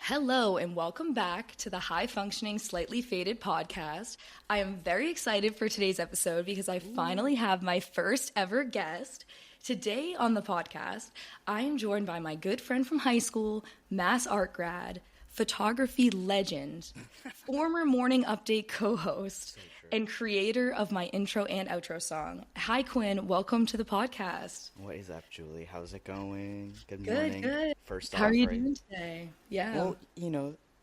Hello, and welcome back to the High Functioning, Slightly Faded podcast. I am very excited for today's episode because I finally have my first ever guest. Today on the podcast, I am joined by my good friend from high school, mass art grad, photography legend, former Morning Update co host, and creator of my intro and outro song. Hi, Quinn. Welcome to the podcast. What is up, Julie? How's it going? Good Good, morning. good. First How off, are you right? doing today? Yeah. Well,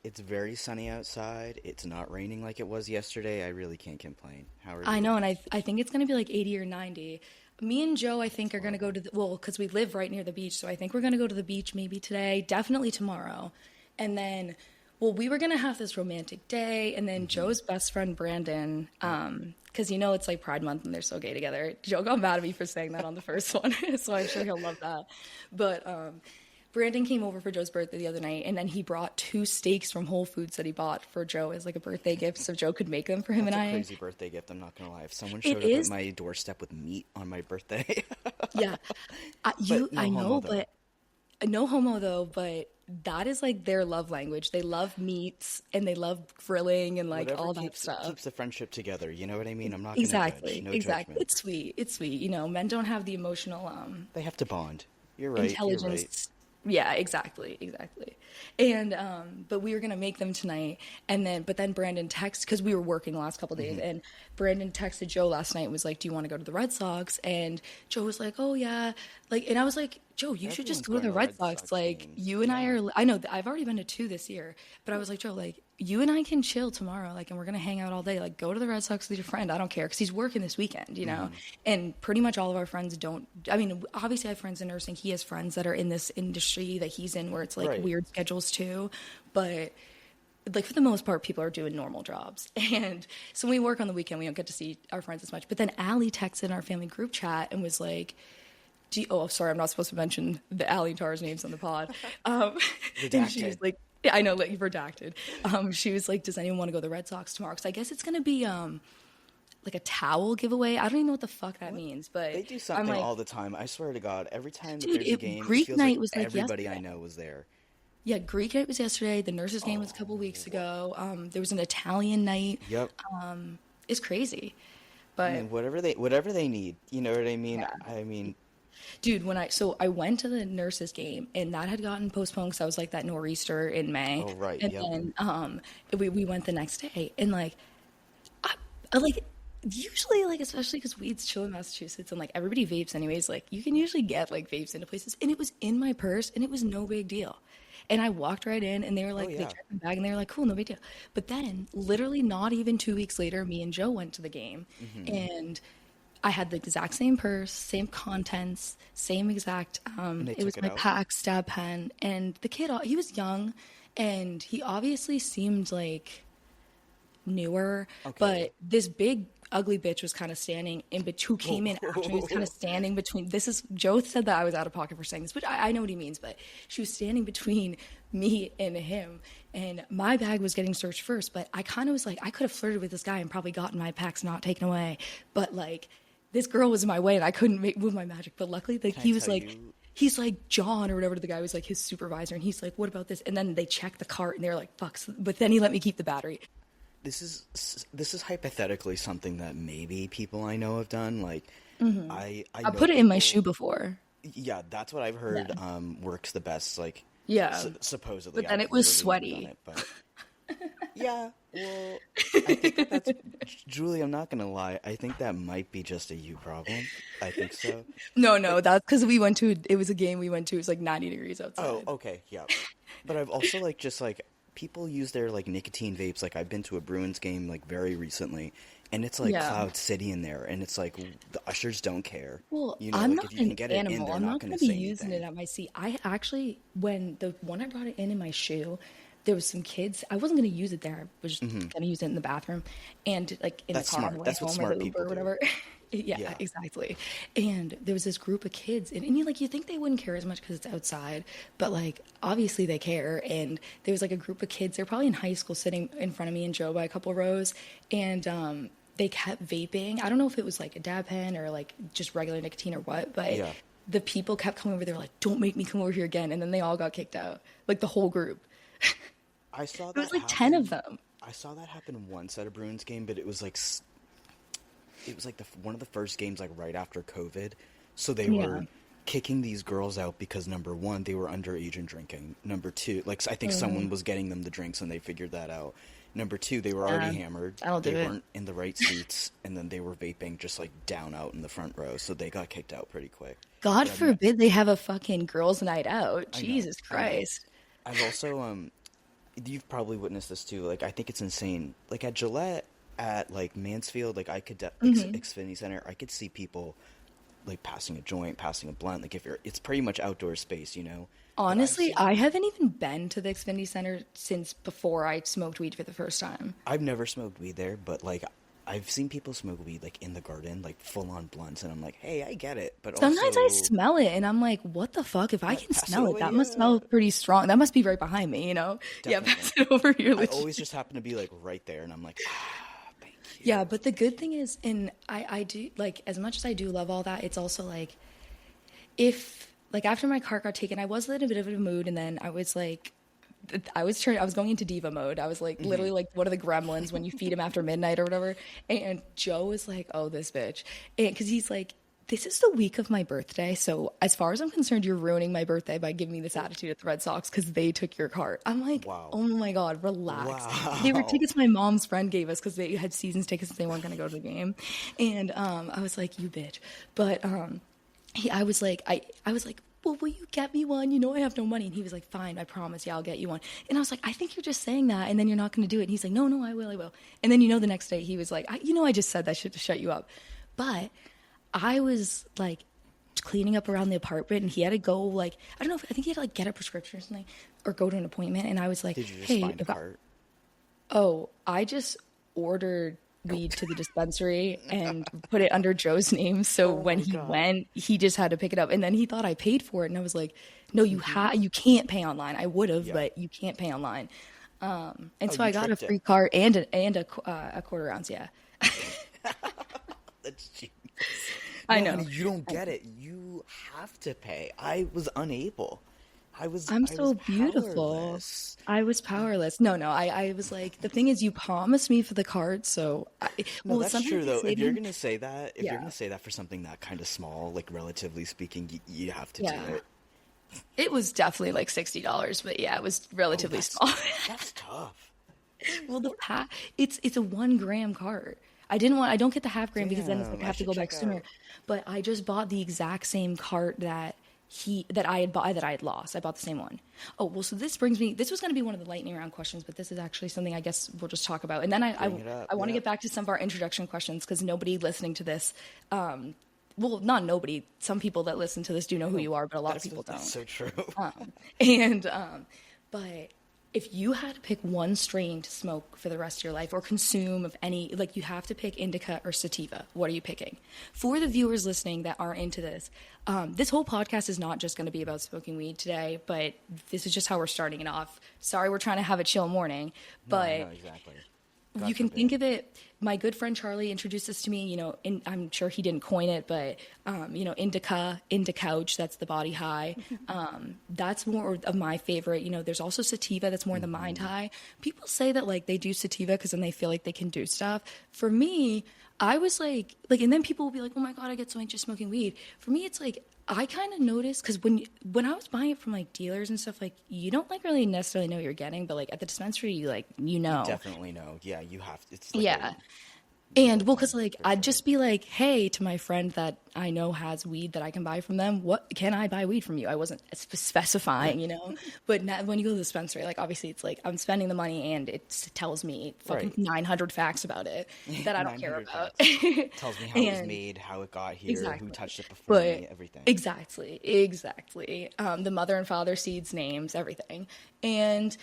it's very sunny outside. It's not raining like it was yesterday. I really can't complain. How are I you? know, and I think it's going to be like 80 or 90. Me and Joe, I think, are going to go to well, because we live right near the beach, so I think we're going to go to the beach maybe today, definitely tomorrow. And then, well, we were going to have this romantic day, and then Joe's best friend, Brandon, because it's like Pride Month and they're so gay together. Joe got mad at me for saying that on the first one, so I'm sure he'll love that. But Brandon came over for Joe's birthday the other night, and then he brought 2 steaks from Whole Foods that he bought for Joe as like a birthday gift, so Joe could make them for him That's and a I. crazy birthday gift, I'm not gonna lie. If someone It showed up at is, my doorstep with meat on my birthday. yeah. But no I homo know, though. but no homo though, but that is like their love language. They love meats and they love grilling and like Whatever all that keeps stuff. keeps the friendship together, you know what I mean? I'm not gonna judge. Exactly, No exactly. judgment. It's sweet. It's sweet. Men don't have the emotional They have to bond. You're right, you're right. intelligence. Yeah, exactly, exactly. And but we were gonna make them tonight, and then Brandon texted because we were working the last couple days, and Brandon texted Joe last night and was like, "Do you want to go to the Red Sox?" And Joe was like, "Oh yeah," like, and I was like, "Joe, you should just Everyone's go to going the to Red Red Sox. Sox Like, games. you and I Yeah. are. I know I've already been to 2 this year, but I was like, Joe, like, you and I can chill tomorrow, like, and we're gonna hang out all day. Like, go to the Red Sox with your friend. I don't care because he's working this weekend. And pretty much all of our friends don't. I mean, obviously, I have friends in nursing. He has friends that are in this industry that he's in, where it's like Right. weird schedules too, but like for the most part, people are doing normal jobs. And so when we work on the weekend, we don't get to see our friends as much. But then Allie texted our family group chat and was like, oh, sorry, I'm not supposed to mention the Allie and Tara's names on the pod. And she was Redacted. like, yeah, I know, like redacted. She was like, does anyone want to go to the Red Sox tomorrow? Because I guess it's going to be like a towel giveaway. I don't even know what the fuck that means, but They do I'm something like, all the time. I swear to God, every time that dude, there's a game, it Greek feels like night was like everybody I yesterday. know was there. Yeah, Greek night was yesterday. The nurses game was a couple weeks ago. There was an Italian night. Yep. It's crazy. I But mean, whatever they need. You know what I mean? yeah. I mean, Dude, I went to the nurses game and that had gotten postponed because I was like that nor'easter in May, oh right, and yep. then we went the next day and like I like usually like especially because weed's chill in Massachusetts and like everybody vapes anyways, like you can usually get like vapes into places, and it was in my purse and it was no big deal. And I walked right in and they were Oh like, they yeah. checked my bag and they were like, cool, no big deal. But then literally not even 2 weeks later, me and Joe went to the game, and I had the exact same purse, same contents, same exact. And they It was took it my out. pack stab pen, and the kid, he was young, and he obviously seemed like newer, Okay. but this big ugly bitch was kind of standing in between, who came in after me, was kind of standing between, this is, Joe said that I was out of pocket for saying this, which I know what he means, but she was standing between me and him, and my bag was getting searched first, but I kind of was like, I could have flirted with this guy and probably gotten my packs not taken away, but like, this girl was in my way and I couldn't move my magic, but luckily, like, Can I he was tell like, you? he's like John or whatever, the guy was like his supervisor, and he's like, what about this? And then they checked the cart and they're like, fuck, but then he let me keep the battery. This is hypothetically something that maybe people I know have done. Like, I I know put it in my people. shoe before. Yeah, that's what I've Yeah. heard. Works the best. Like, Yeah. supposedly, But then I've it was literally never done sweaty. it, but yeah. Well, I think that's Julie. I'm not gonna lie. I think that might be just a you problem. I think so. No, But that's because it was a game we went to. It was like 90 degrees oh, outside. okay, yeah. But I've also like just like people use their like nicotine vapes. Like I've been to a Bruins game like very recently, and it's like Yeah. Cloud City in there, and it's like the ushers don't care. Well, You know, I'm like not if you an can get it in, animal. they're I'm not not gonna going to be say using it anything. at my seat. I actually, when the one I brought it in my shoe, there was some kids. I wasn't going to use it there. I was just going to use it in the bathroom and like in the That's car on the smart. way That's what home or the smart Uber people or do. whatever. Yeah, Yeah. exactly. And there was this group of kids, and you think they wouldn't care as much because it's outside, but like obviously they care. And there was like a group of kids. They're probably in high school, sitting in front of me and Joe by a couple rows, and they kept vaping. I don't know if it was like a dab pen or like just regular nicotine or what, but Yeah. the people kept coming over. They were like, "Don't make me come over here again," and then they all got kicked out, like the whole group. I saw It was that like 10 of happen. them. I saw that happen once at a Bruins game, but it was like one of the first games like right after COVID. So they Yeah. were kicking these girls out because number one, they were underage and drinking. Number two, like I think Mm, someone was getting them the drinks and they figured that out. Number two, they were already yeah, hammered. that'll do They it. weren't in the right seats, and then they were vaping just like down out in the front row, so they got kicked out pretty quick. God But I've ne- forbid they have a fucking girls' night out. I know, Jesus I know. Christ. I've also you've probably witnessed this too. Like I think it's insane. Like at Gillette, at like Mansfield, like I could Xfinity Center, I could see people like passing a joint, passing a blunt. Like if you're, it's pretty much outdoor space, you know. But I've Honestly, seen, I haven't even been to the Xfinity Center since before I smoked weed for the first time. I've never smoked weed there, but like I've seen people smoke weed like in the garden, like full on blunts, and I'm like, hey, I get it, but Sometimes I also smell it and I'm like, what the fuck? If I like can pass it smell it, away, that must yeah, smell pretty strong. That must be right behind me, you know? Yeah, definitely. pass it over here. I always just happen to be like right there, and I'm like, thank Yeah, you. but the good thing is, and I do, like, as much as I do love all that, it's also like, if, like, after my car got taken, I was in a bit of a mood, and then I was like, I was going into diva mode. I was like, literally, like, one of the gremlins when you feed him after midnight or whatever. And Joe was like, oh, this bitch. And because he's like, this is the week of my birthday. So, as far as I'm concerned, you're ruining my birthday by giving me this attitude at the Red Sox because they took your cart. I'm like, Wow, oh my God, relax. They were wow. tickets my mom's friend gave us because they had seasons tickets and they weren't going to go to the game. And I was like, you bitch. But I was like, well, will you get me one? You know, I have no money. And he was like, fine, I promise. Yeah, I'll get you one. And I was like, I think you're just saying that. And then you're not going to do it. And he's like, no, no, I will. I will. And then, the next day he was like, I just said that shit to shut you up. But I was like cleaning up around the apartment and he had to go like, I think he had to like get a prescription or something or go to an appointment. And I was like, Did you just hey, find a cart? I just ordered weed to the dispensary and put it under Joe's name. So Oh when my he god. went, he just had to pick it up. And then he thought I paid for it. And I was like, no, you can't pay online. I would have, Yeah. but you can't pay online. And Oh, so you I got a tricked him. free cart and a quarter ounce. Yeah, That's genius. I No, know. honey, you don't get it. You have to pay. I was unable. I'm I was so beautiful. powerless. I was powerless. No, no. I was like, the thing is, you promised me for the cart. No, Well, that's sometimes true they though. say If you're them. gonna say that, if you're Yeah, gonna say that for something that kind of small, like relatively speaking, you have to do yeah. it. It was definitely like $60, but yeah, it was Oh, relatively small. that's tough. Well, it's a 1 gram cart. I don't get the half gram because then it's like Damn, I I have to should go back check sooner. out. But I just bought the exact same cart that I had bought that I had lost. I bought the same one. Oh, well, so this was going to be one of the lightning round questions, but this is actually something I guess we'll just talk about. And then Bring it up. I want to get Yep. back to some of our introduction questions because nobody listening to this, well, not nobody, some people that listen to this do know who No, you are, but a lot of people that's don't. so true. And but if you had to pick one strain to smoke for the rest of your life or consume of any, like you have to pick indica or sativa, what are you picking? For the viewers listening that aren't into this, this whole podcast is not just going to be about smoking weed today, but this is just how we're starting it off. Sorry, we're trying to have a chill morning, No, I but know exactly. you God can think forbid. of it. My good friend Charlie introduced this to me, and I'm sure he didn't coin it, but indica, couch, that's the body high. That's more of my favorite. There's also sativa, that's more the mind high. People say that like they do sativa because then they feel like they can do stuff. For me, I was and then people will be like, "Oh my God, I get so anxious smoking weed." For me, it's like I kind of noticed because when I was buying it from like dealers and stuff, like you don't like really necessarily know what you're getting, but like at the dispensary, you You know. definitely know. Yeah, you have. It's like Yeah. a And well, loathing because like for I'd sure. just be like, hey, to my friend that I know has weed that I can buy from them. What can I buy weed from you? I wasn't specifying. But now, when you go to the dispensary, like obviously it's like I'm spending the money and it tells me fucking Right. 900 facts about it that I don't care 900 about. facts. Tells me how it was And made, how it got here, who exactly, touched it before but me, everything. exactly. The mother and father seeds, names, everything, and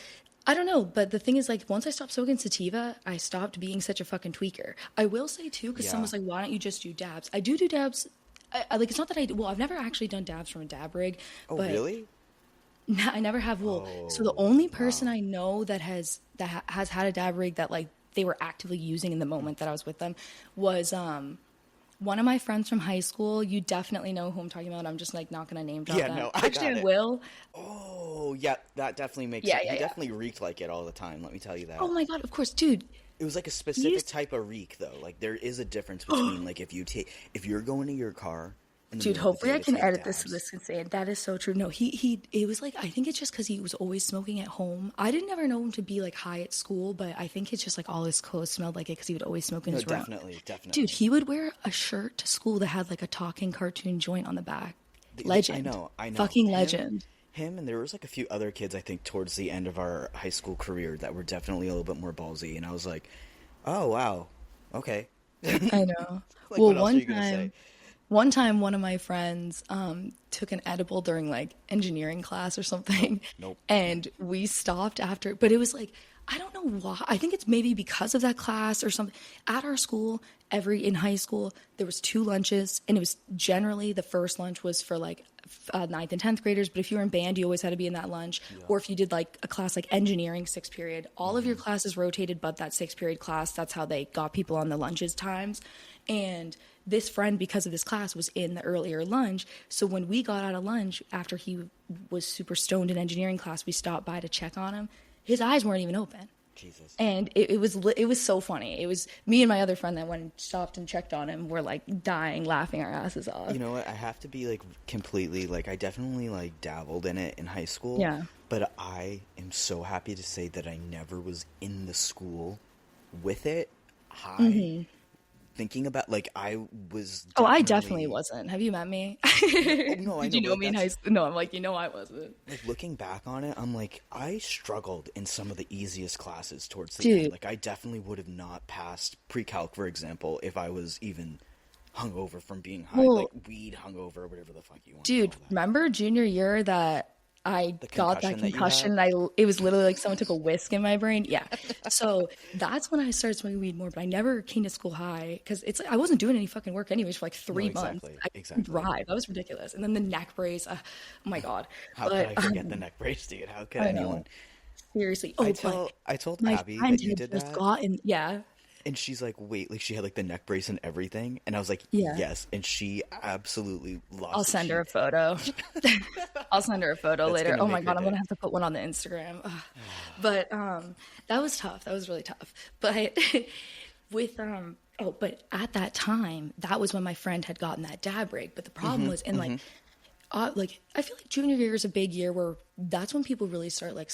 I don't know, but the thing is, like, once I stopped smoking sativa, I stopped being such a fucking tweaker. I will say, too, because someone Yeah. was like, why don't you just do dabs? I do dabs. Like, it's not that well, I've never actually done dabs from a dab rig, Oh, but really? I never have. Well, so the Oh, only person wow. I know has had a dab rig that, like, they were actively using in the moment that I was with them was, one of my friends from high school. You definitely know who I'm talking about. I'm just, like, not going to name drop Yeah, them. no, I Actually, got I it. will. Oh, Oh yeah, that definitely makes Yeah, sense. yeah, He yeah. definitely reeked like it all the time. Let me tell you Oh that. my God, of course, dude. It was like a He specific used, type of reek though. Like there is a difference between like if you're going to your car in the dude. middle of the Hopefully, day I to can take edit this. dabs. This insane. That is so true. No, he. It was like I think it's just because he was always smoking at home. I didn't ever know him to be like high at school, but I think it's just like all his clothes smelled like it because he would always smoke in No, his room. definitely, Dude, definitely. he would wear a shirt to school that had like a talking cartoon joint on the back. Legend. I know. Fucking legend. Him, and there was like a few other kids I think towards the end of our high school career that were definitely a little bit more ballsy, and I was like, oh wow, okay. I know. Like, Well, what else are you gonna say? one time, one of my friends took an edible during like engineering class or Nope, something, nope. and we stopped after. But it was like I don't know why. I think it's maybe because of that class or something. At our school, every in high school, there was two lunches, and it was generally the first lunch was for like ninth and 10th graders. But if you were in band, you always had to be in that lunch. Yeah. Or if you did like a class like engineering, sixth period, all of your classes rotated, but that sixth period class, that's how they got people on the lunches times. And this friend, because of this class, was in the earlier lunch. So when we got out of lunch after he was super stoned in engineering class, we stopped by to check on him. His eyes weren't even open. Jesus. And it was so funny. It was me and my other friend that went and stopped and checked on him. Were like dying, laughing our asses off. You know what? I have to be like completely like I definitely like dabbled in it in high school. Yeah. But I am so happy to say that I never was in the school with it high. Thinking about like I was Oh, I definitely definitely wasn't. Have you met me? oh no, I Did know, you but know like me in that's high school? No, I'm like, I wasn't. like looking back on it, I'm like I struggled in some of the easiest classes towards the end. Dude, Like I definitely would have not passed pre-calc, for example, if I was even hungover from being high, like well, weed hungover, or whatever the fuck you want to dude, call that. remember junior year that I The got that concussion that you had. concussion? It was literally like someone took a whisk in my brain. Yeah. So that's when I started smoking weed more, but I never came to school high because it's like I wasn't doing any fucking work anyways for like No, 3 months. exactly, I couldn't exactly. drive. That was ridiculous. And then the neck brace. Oh my God. How could But I forget the neck brace, dude? How could I anyone? know. Seriously. Oh, but I told my Abby friend that you had did just that, gotten, yeah, and she's like, "Wait, like she had like the neck brace and everything," and I was like, yeah. "Yes," and she absolutely I'll lost it. send her a photo. I'll send her a photo That's later. gonna Oh my make her God, I'm gonna day. have to put one on the Instagram. Ugh. But that was tough. That was really tough. But with but at that time, that was when my friend had gotten that dab rig. But the problem was in like I feel like junior year is a big year where that's when people really start like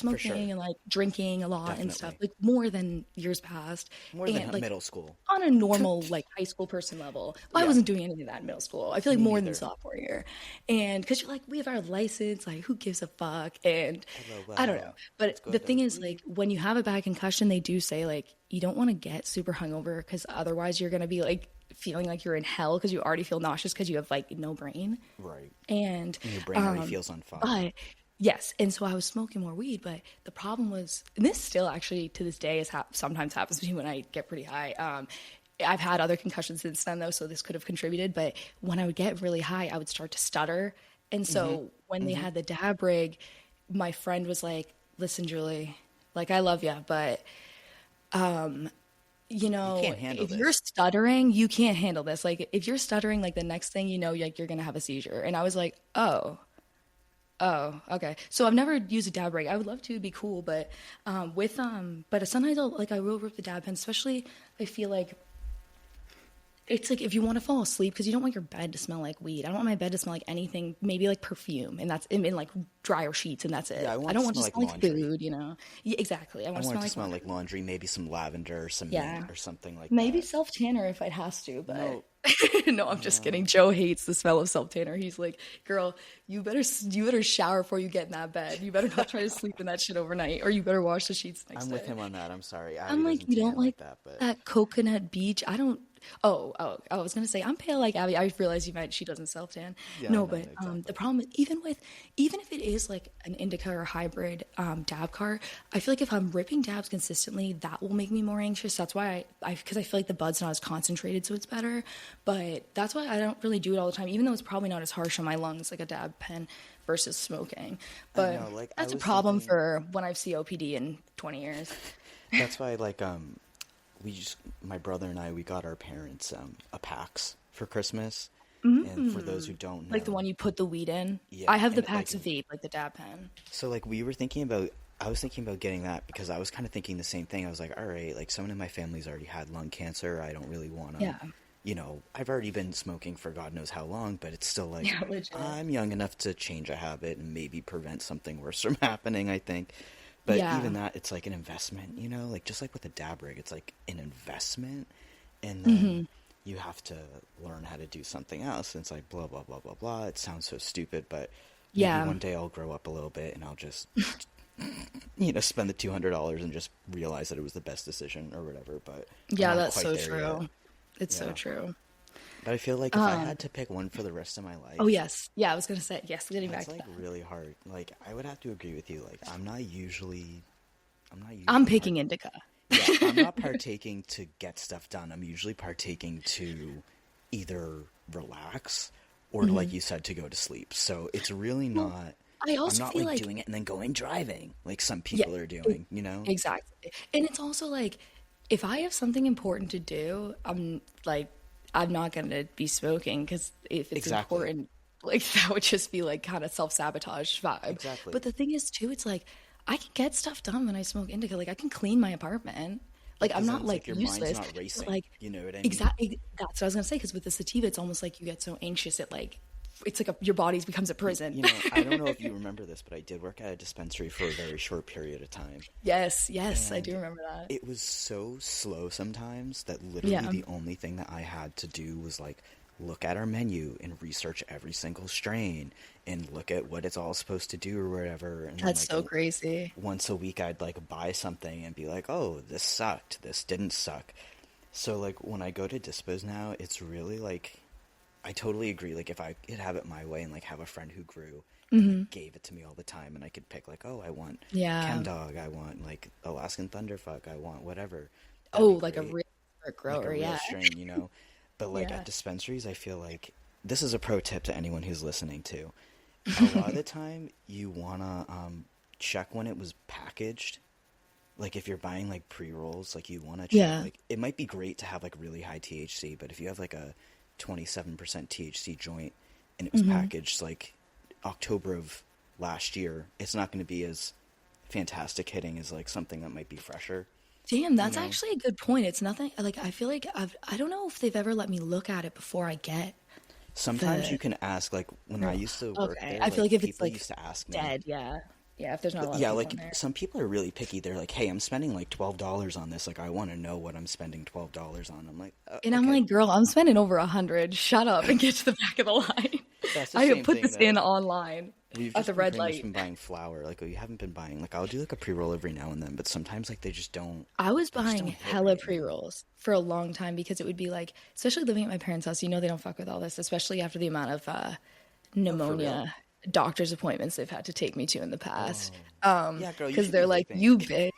For sure, smoking and like drinking a lot and stuff, definitely like more than years past. more than And like middle school. on a normal like high school person level. Well, I Yeah, wasn't doing any of that in middle school. I feel like me more than neither. sophomore year. And because you're like, we have our license, like who gives a fuck? And I don't know. LOL. Let's But go the to thing those is, like, when you have a bad concussion, they do say like you don't want to get super hungover because otherwise you're gonna be like feeling like you're in hell because you already feel nauseous because you have like no brain. right. And And your brain already feels on fire. but yes, and so I was smoking more weed, but the problem was, and this still actually to this day is sometimes happens to me when I get pretty high. I've had other concussions since then though, so this could have contributed. But when I would get really high, I would start to stutter, and so when they had the dab rig, my friend was like, "Listen, Julie, like I love you, but You can't handle if you're this. stuttering, you can't handle this. Like if you're stuttering, like the next thing you know, like you're gonna have a seizure." And I was like, "Oh." Oh, okay. So I've never used a dab rig. I would love to, it'd be cool, but but sometimes I will rip the dab pen, especially I feel like it's like if you want to fall asleep because you don't want your bed to smell like weed. I don't want my bed to smell like anything, maybe like perfume, and that's in like dryer sheets, and that's Yeah, it. I I want it don't to want it smell to like smell like laundry. food. Yeah, exactly. I I want to want smell it to like smell like laundry. laundry, maybe some lavender, or some mint, Yeah, or something like maybe that. self tanner if it has to, but No, no, I'm just kidding. no. Joe hates the smell of self tanner. He's like, "Girl, you better shower before you get in that bed. You better not try to sleep in that shit overnight, or you better wash the sheets next I'm with day." him on that. I'm sorry. Abby I'm like, doesn't "You don't tan like like that, but that coconut beach? I don't." Oh, I was gonna say I'm pale like Abby. I realized you meant she doesn't self tan. yeah, No, no, but the exactly. problem is even if it is like an indica or hybrid dab car, I feel like if I'm ripping dabs consistently, that will make me more anxious. That's why I because I feel like the bud's not as concentrated, so it's better. But that's why I don't really do it all the time, even though it's probably not as harsh on my lungs like a dab pen versus smoking. I But know. Like I that's a was problem thinking. for when I have COPD in 20 years. That's why, like, we just my brother and I we got our parents a PAX for Christmas, And for those who don't Like the one know, you put the weed in. yeah, I have the and like packs of vape, like the dab pen. so like I was thinking about getting that because I was kind of thinking the same thing. I was like, all right, like someone in my family's already had lung cancer. I don't really want to, Yeah. I've already been smoking for God knows how long, but it's still like Yeah, legit. I'm young enough to change a habit and maybe prevent something worse from happening, I think. But even Yeah. that, it's like an investment, like just like with the dab rig, it's like an investment, and then you have to learn how to do something else. And it's like blah blah blah blah blah. It sounds so stupid, but maybe Yeah. one day I'll grow up a little bit and I'll just spend the $200 and just realize that it was the best decision or whatever. But I'm Yeah, not that's quite so there yet. true. It's so Yeah. true. But I feel like if I had to pick one for the rest of my Oh, life, yes. Yeah, I was gonna say, yes, getting back that's to like that. really hard. Like I would have to agree with you. Like I'm not I'm usually picking indica. yeah, I'm not partaking to get stuff done. I'm usually partaking to either relax or like you said to go to sleep. So it's really Well, not I I'm also not feel like like, doing it and then going driving like some yeah, people are e- doing. exactly. And it's also like, if I have something important to do, I'm not gonna be smoking because if it's Exactly. important, like that would just be like kind of self-sabotage vibe. Exactly. But the thing is too, it's like I can get stuff done when I smoke indica. Like I can clean my apartment. Like I'm Because then not it's like like your mind's useless, not but racing. like You know what I mean? exactly that's what I was gonna say. Because with the sativa, it's almost like you get so anxious it like it's like your body becomes a prison. I don't know if you remember this, but I did work at a dispensary for a very short period of time. Yes, yes, I And do remember that. it was so slow sometimes that literally Yeah. the only thing that I had to do was like look at our menu and research every single strain and look at what it's all supposed to do or whatever. And then That's like so crazy. once a week I'd like buy something and be like, oh, this sucked. This didn't suck. So like when I go to dispos now, it's really like I totally agree. Like if I could have it my way and like have a friend who grew and like gave it to me all the time and I could pick like, oh, I want Yeah. Chem Dog, I want like Alaskan Thunderfuck, I want whatever. That'd Oh, be like a great. real Like a grower, real yeah. strain. But like at Yeah. dispensaries, I feel like this is a pro tip to anyone who's listening to. A lot of the time, you wanna check when it was packaged. Like if you're buying like pre-rolls, like you wanna check. Yeah. Like it might be great to have like really high THC, but if you have like a 27% THC joint and it was packaged like October of last year, it's not going to be as fantastic hitting as like something that might be fresher. Damn, You that's know, actually a good point. It's nothing like I feel like I don't know if they've ever let me look at it before I get sometimes you the can ask like when I used to work okay. there, I feel like like if it's people like used to ask me. dead, yeah. Yeah, if there's not a lot of Yeah, people like in there. some people are really picky. They're like, "Hey, I'm spending like $12 on this. Like, I want to know what I'm spending $12 on." I'm like, And I'm okay, like, girl, I'm spending over 100. Shut up and get to the back of the line. that's the I same put thing this that in online we've at just the been red pretty much light. been buying flour. Like, we haven't been buying. Like, I'll do like a pre-roll every now and then, but sometimes like they just don't. I was They just buying don't hit hella right, man. pre-rolls for a long time because it would be like, especially living at my parents' house, you know they don't fuck with all this, especially after the amount of Oh, for real? pneumonia doctor's appointments they've had to take me to in the past. Oh, yeah, girl, you Because should be they're like, vaping. you bitch.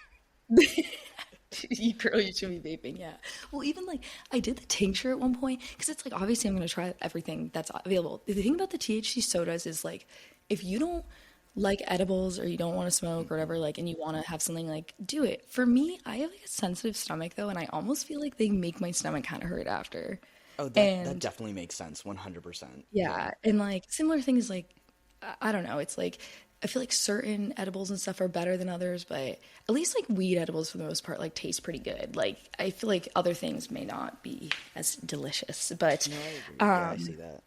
You girl, you should be vaping, yeah. Well, even like I did the tincture at one point because it's like obviously I'm gonna try everything that's available. The thing about the THC sodas is like if you don't like edibles or you don't want to smoke or whatever, like, and you want to have something like do it. For me, I have like a sensitive stomach though, and I almost feel like they make my stomach kind of hurt after. Oh, that And definitely makes sense. 100%. Yeah. yeah, and like similar things like I don't know, it's like I feel like certain edibles and stuff are better than others, but at least like weed edibles for the most part like taste pretty good. Like I feel like other things may not be as delicious, but No, I agree. Yeah, I see that.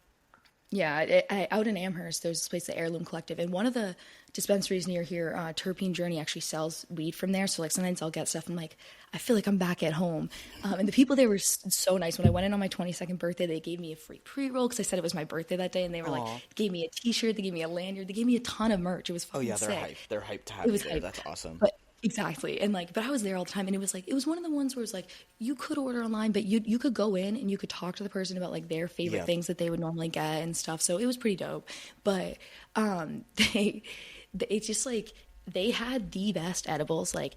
yeah, out in Amherst, there's this place, the Heirloom Collective, and one of the dispensaries near here, Terpene Journey, actually sells weed from there. So like sometimes I'll get stuff. I'm like, I feel like I'm back at home. And the people there were so nice. When I went in on my 22nd birthday, they gave me a free pre-roll because I said it was my birthday that day, and they were like, Aw. gave me a T-shirt, they gave me a lanyard, they gave me a ton of merch. It was Oh, fucking yeah, they're sick. hyped. They're hyped to have It you was there. hype. That's awesome. But exactly. And like, but I was there all the time, and it was like it was one of the ones where it's like you could order online, but you could go in and you could talk to the person about like their favorite Yeah. things that they would normally get and stuff. So it was pretty dope. But it's just like they had the best edibles. Like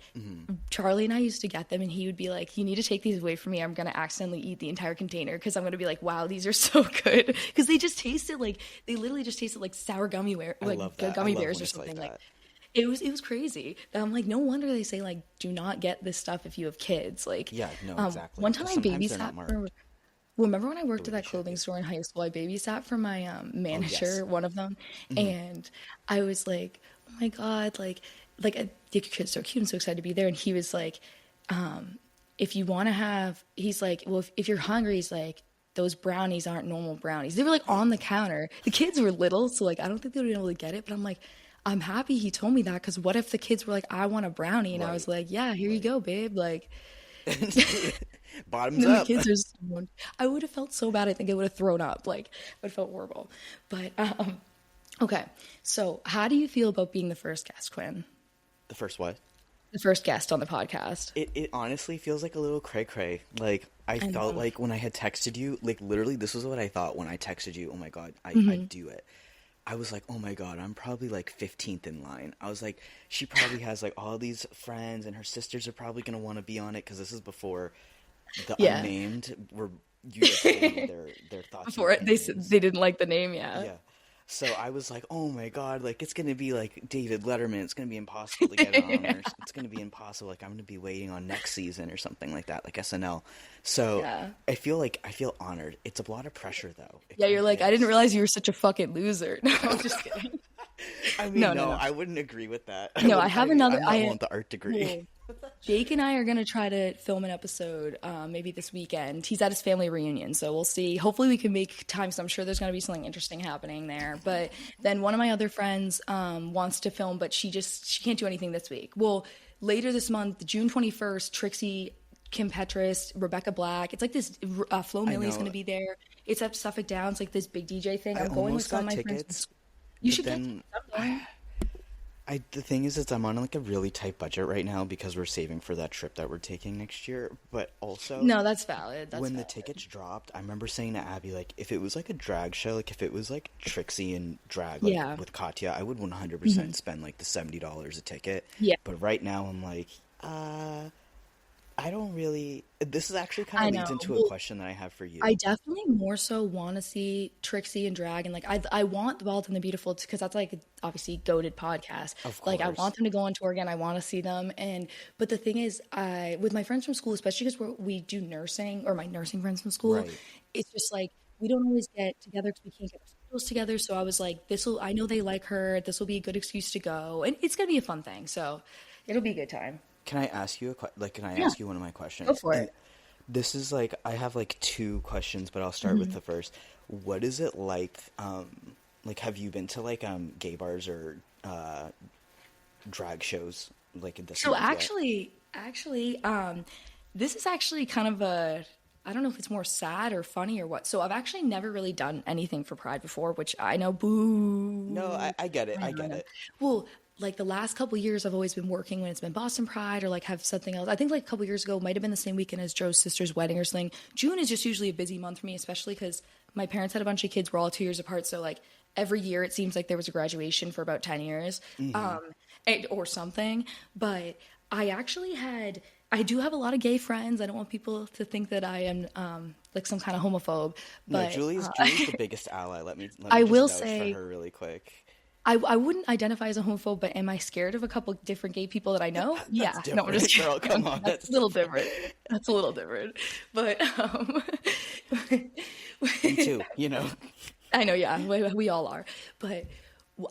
Charlie and I used to get them, and he would be like, "You need to take these away from me. I'm gonna accidentally eat the entire container because I'm gonna be like, wow, these are so good." Because they just tasted like they literally just tasted like sour I like love that. I gummy love bears when or it's like something. Like that. it was crazy. And I'm like, no wonder they say like, do not get this stuff if you have kids. Like, Yeah, no, one exactly. time Because I sometimes they're babysat not marked. remember when I worked at Booty that clothing shaking. store in high school? I babysat for my Oh yes. manager, one of them, Hmm. and I was like, "Oh my God!" The kid's so cute and so excited to be there. And he was like, "If you want to have," he's like, "Well, if you're hungry," he's like, "those brownies aren't normal brownies." They were like on the counter. The kids were little, so like I don't think they would be able to get it. But I'm like, I'm happy he told me that because what if the kids were like, "I want a brownie," and I was Right. like, "Yeah, here you Right. go, babe." Like. Bottoms And the up. kids are stoned. I would have felt so bad. I think I would have thrown up. Like, I would have felt horrible. But, okay. So, how do you feel about being the first guest, Quinn? The first what? The first guest on the podcast. It honestly feels like a little cray cray. Like I I felt know. like when I had texted you, like literally this was what I thought when I texted you. Oh my God, I'd do it. I was like, oh my God, I'm probably like 15th in line. I was like, she probably has like all these friends, and her sisters are probably gonna want to be on it because this is before the Yeah. unnamed were you had told me their thoughts and Before it, opinions. they didn't like the name, yeah. Yeah. So I was like, oh my God, like it's gonna be like David Letterman. It's gonna be impossible to get on, or it's gonna be impossible. Like I'm gonna be waiting on next season or something like that, like SNL. So Yeah. I feel honored. It's a lot of pressure though. It Yeah, kind you're of like, I didn't is. realize you were such a fucking loser. No, I'm just kidding. I mean, No, no, no, no. I wouldn't agree with that. No, I have another. I'm not one with the art degree. Well, Jake and I are gonna try to film an episode, maybe this weekend. He's at his family reunion, so we'll see. Hopefully, we can make time. So I'm sure there's gonna be something interesting happening there. But then one of my other friends wants to film, but she can't do anything this week. Well, later this month, June 21st, Trixie, Kim Petras, Rebecca Black. It's like this. Flo I Millie's know. gonna be there. It's at Suffolk Downs, like this big DJ thing. I I'm going with almost some of got my friends from tickets, school. You but should get. then I'm going. the thing is I'm on like a really tight budget right now because we're saving for that trip that we're taking next year. But also, No, that's valid. That's when the valid. tickets dropped, I remember saying to Abby, like, if it was like a drag show, like if it was like Trixie and drag, like Yeah. with Katya, I would 100% spend like the $70 a ticket. Yeah. But right now, I'm like, I don't really. This is actually kind I of know. leads into a Well, question that I have for I you. definitely more so want to see Trixie and Drag, and like I want the Bald and the Beautiful because that's like obviously goated podcast. Of Like I course. want them to go on tour again. I want to see them, and but the thing is, I with my friends from school, especially because we do nursing or my nursing friends from school, Right. it's just like we don't always get together because we can't get our schedules together. So I was like, this will. I know they like her. This will be a good excuse to go, and it's gonna be a fun thing. So it'll be a good time. Can I ask you can I Yeah, ask you one of my go questions? for And it. this is like I have like two questions, but I'll start with the first. What is it like have you been to like gay bars or drag shows like in this So month yet? this is actually kind of a, I don't know if it's more sad or funny or what. So I've actually never really done anything for Pride before, which I know, No, boo. I get it. I I know, I get know. it. Well, like the last couple years, I've always been working when it's been Boston Pride or like have something else. I think like a couple years ago, it might have been the same weekend as Joe's sister's wedding or something. June is just usually a busy month for me, especially because my parents had a bunch of kids. We're all 2 years apart, so like every year it seems like there was a graduation for about 10 years, Hmm. or something. But I do have a lot of gay friends. I don't want people to think that I am like some kind of homophobe, No, but Julie's the biggest ally. Let me I just will vouch for say her really quick. I wouldn't identify as a homophobe, but am I scared of a couple different gay people that I know? That's Yeah. No, I'm different, just girl. Come joking. on, That's that's a little different. different. That's a little different. But Me too, you know. I know, yeah, we all are. But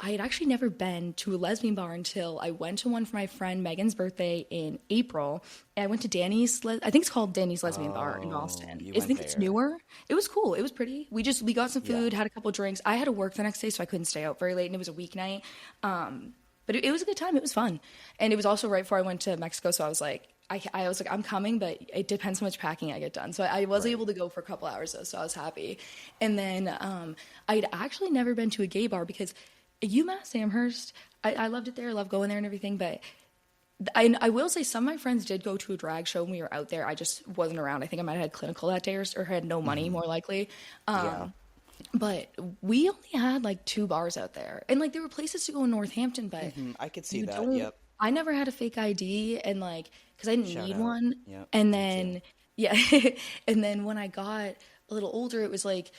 I had actually never been to a lesbian bar until I went to one for my friend Megan's birthday in April. And I went to I think it's called Danny's Lesbian Bar in Oh, Boston. you I went think it's there. newer. It was cool. It was pretty. We got some Yeah. food, had a couple drinks. I had to work the next day, so I couldn't stay out very late, and it was a weeknight. But it was a good time. It was fun, and it was also right before I went to Mexico. So I was like, I was like, I'm coming, but it depends how much packing I get done. So I was Right. able to go for a couple hours though, so I was happy. And then I'd actually never been to a gay bar because UMass Amherst, I loved it there. I love going there and everything, but. I will say some of my friends did go to a drag show when we were out there. I just wasn't around. I think I might have had clinical that day or had no money, more likely. Yeah. But we only had like two bars out there, and like there were places to go in Northampton, but I could see you that. don't. Yep. I never had a fake ID, and like because I didn't Shout need out. one. Yep. And Me too. then yeah, and then when I got a little older, it was like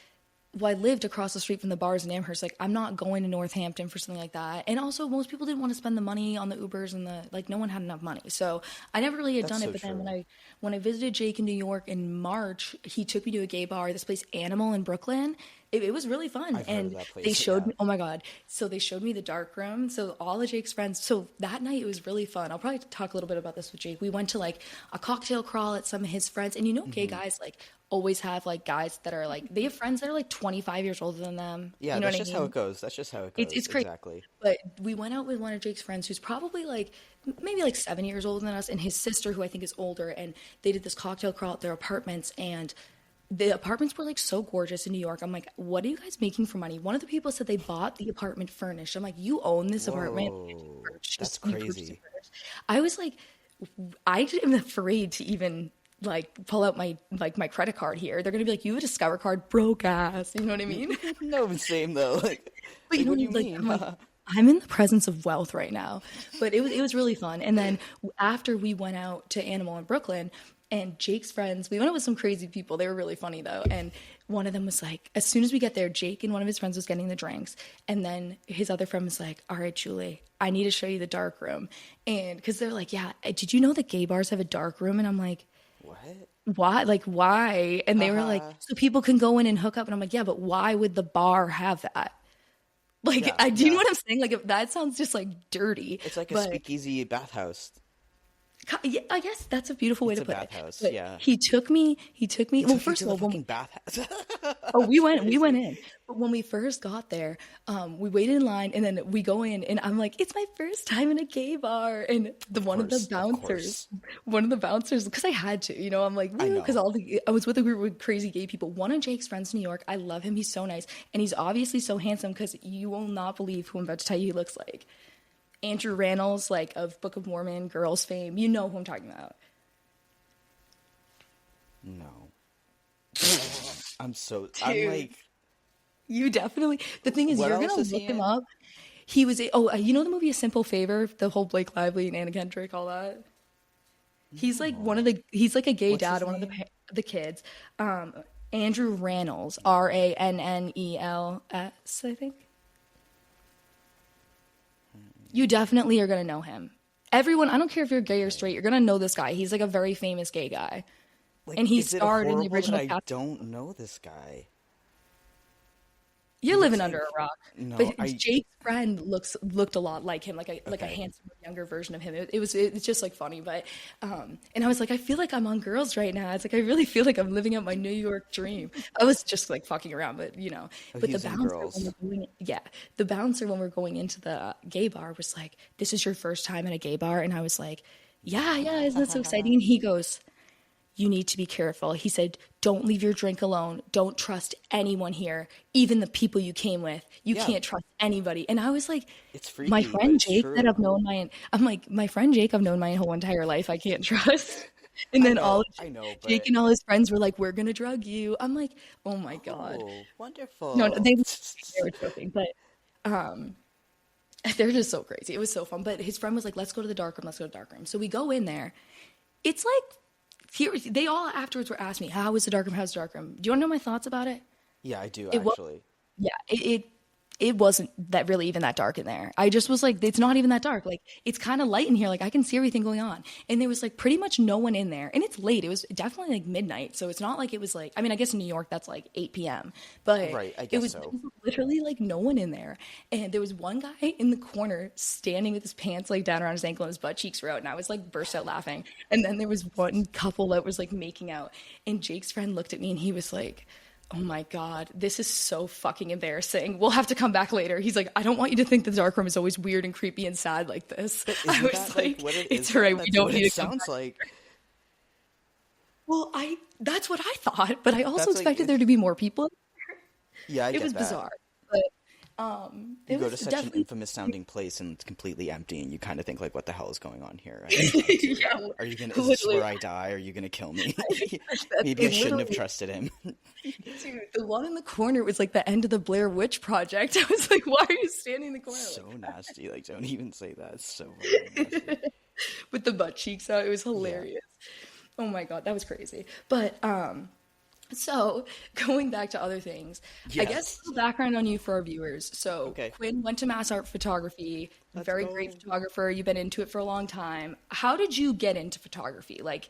well, I lived across the street from the bars in Amherst. Like, I'm not going to Northampton for something like that. And also, most people didn't want to spend the money on the Ubers and the like. No one had enough money, so I never really had That's done it. so But then true. when I visited Jake in New York in March, he took me to a gay bar, this place Animal in Brooklyn. It was really fun, I've heard of and that they place. showed Yeah. me. Oh my god! So they showed me the dark room. So all of Jake's friends. So that night it was really fun. I'll probably talk a little bit about this with Jake. We went to like a cocktail crawl at some of his friends, and gay Hmm. guys like always have like guys that are like they have friends that are like 25 years older than them. Yeah, You know that's what I just how it mean? goes. That's just how it It's goes. crazy. Exactly. But we went out with one of Jake's friends who's probably like maybe like 7 years older than us, and his sister who I think is older, and they did this cocktail crawl at their apartments, and the apartments were like so gorgeous in New York. I'm like, what are you guys making for money? One of the people said they bought the apartment furnished. I'm like, you own this apartment. Whoa, that's You purchased it crazy. furnished. I was like, I am afraid to even like pull out my credit card here. They're gonna be like, you have a Discover card, broke ass. You know what I mean? No, same though. But Like, what do you like mean? I'm like I'm in the presence of wealth right now. But it was really fun. And then after we went out to Animal in Brooklyn and Jake's friends, we went out with some crazy people. They were really funny though. And one of them was like, as soon as we get there, Jake and one of his friends was getting the drinks. And then his other friend was like, all right, Julie, I need to show you the dark room. And because they're like, yeah, did you know that gay bars have a dark room? And I'm like, What? why? Like, why? And they were like, Haha. so people can go in and hook up. And I'm like, yeah, but why would the bar have that? Like, Yeah, I do you know yeah. what I'm saying? Like, if that sounds just like dirty, It's like a but speakeasy bathhouse. yeah, I guess that's a beautiful way It's to a put it. bathhouse. But Yeah. he took me. He Well, took you first to of the all, fucking bathhouse. oh, That's we went crazy. in. But when we first got there, we waited in line, and then we go in, and I'm like, it's my first time in a gay bar, and the Of course, of course. one of the bouncers, because I had to, I'm like, I woo, because know. I was with a group with crazy gay people. One of Jake's friends in New York, I love him. He's so nice, and he's obviously so handsome because you will not believe who I'm about to tell you he looks like. Andrew Rannells, like of Book of Mormon, Girls fame. You know who I'm talking about. No. I'm Dude, like, you definitely. The thing is, what you're else gonna is look he him in? up. He was. You know the movie A Simple Favor, the whole Blake Lively and Anna Kendrick, all that. He's like one of No. the. He's like a gay What's dad, his one of name? the kids. Um, Andrew Rannells, Rannels, I think. You definitely are gonna know him. Everyone, I don't care if you're gay or Okay. straight, you're gonna know this guy. He's like a very famous gay guy, and Like, he is it starred in the horrible that original I cast. don't know this guy? He You're living looks under like, a rock. no, But I, Jake's friend looked a lot like him, like a okay. handsome younger version of him. It's just like funny, but and I was like, I feel like I'm on Girls right now. It's like I really feel like I'm living out my New York dream. I was just like fucking around, but Oh, but he was in Girls. the bouncer when we're going into the gay bar was like, "This is your first time at a gay bar," and I was like, "Yeah, yeah, isn't that so exciting?" And he goes, you need to be careful. He said, don't leave your drink alone. Don't trust anyone here, even the people you came with. You Yeah, can't trust anybody. And I was like, it's my freaky, but friend it's Jake that true. I've known I'm like, my friend Jake I've known my whole entire life, I can't trust. And then I know, Jake but and all his friends were like, we're gonna drug you. I'm like, oh my God. oh, No, no, wonderful. they were joking, but they're just so crazy. It was so fun. But his friend was like, let's go to the dark room, let's go to the dark room. So we go in there. It's like they all afterwards were asking me, how was the dark room? How's the dark room? Do you want to know my thoughts about it? Yeah, I do It was, actually. yeah, it wasn't that really even that dark in there. I just was like, it's not even that dark. Like, it's kind of light in here. Like, I can see everything going on. And there was like pretty much no one in there. And it's late. It was definitely like midnight. So it's not like it was like, I mean, I guess in New York that's like 8 p.m. But Right, I it guess was so. literally like no one in there. And there was one guy in the corner standing with his pants like down around his ankle and his butt cheeks were out. And I was like burst out laughing. And then there was one couple that was like making out. And Jake's friend looked at me and he was like, oh my God, this is so fucking embarrassing. We'll have to come back later. He's like, I don't want you to think the dark room is always weird and creepy and sad like this. But I isn't was that like like, what it it's is all though? right. We That's don't what need it to come sounds back. like. Well, that's what I thought, but I also That's like expected there to be more people. yeah, I It get was that. bizarre, but You it go was to such an definitely, infamous sounding place and it's completely empty and you kind of think like what the hell is going on here? I never thought to. yeah, Is this literally. where I die? Are you gonna kill me? That's Maybe I it. shouldn't have Literally, trusted him. dude. The one in the corner was like the end of the Blair Witch Project. I was like, why are you standing in the corner So like nasty. Like don't even say that. It's so fucking nasty. with the butt cheeks out? It was Yeah. hilarious. Oh my God, that was crazy. But So, going back to other things, I guess a Yes. little background on you for our viewers. So, Okay. Quinn went to mass art photography, Let's very great go. photographer. You've been into it for a long time. How did you get into photography? Like,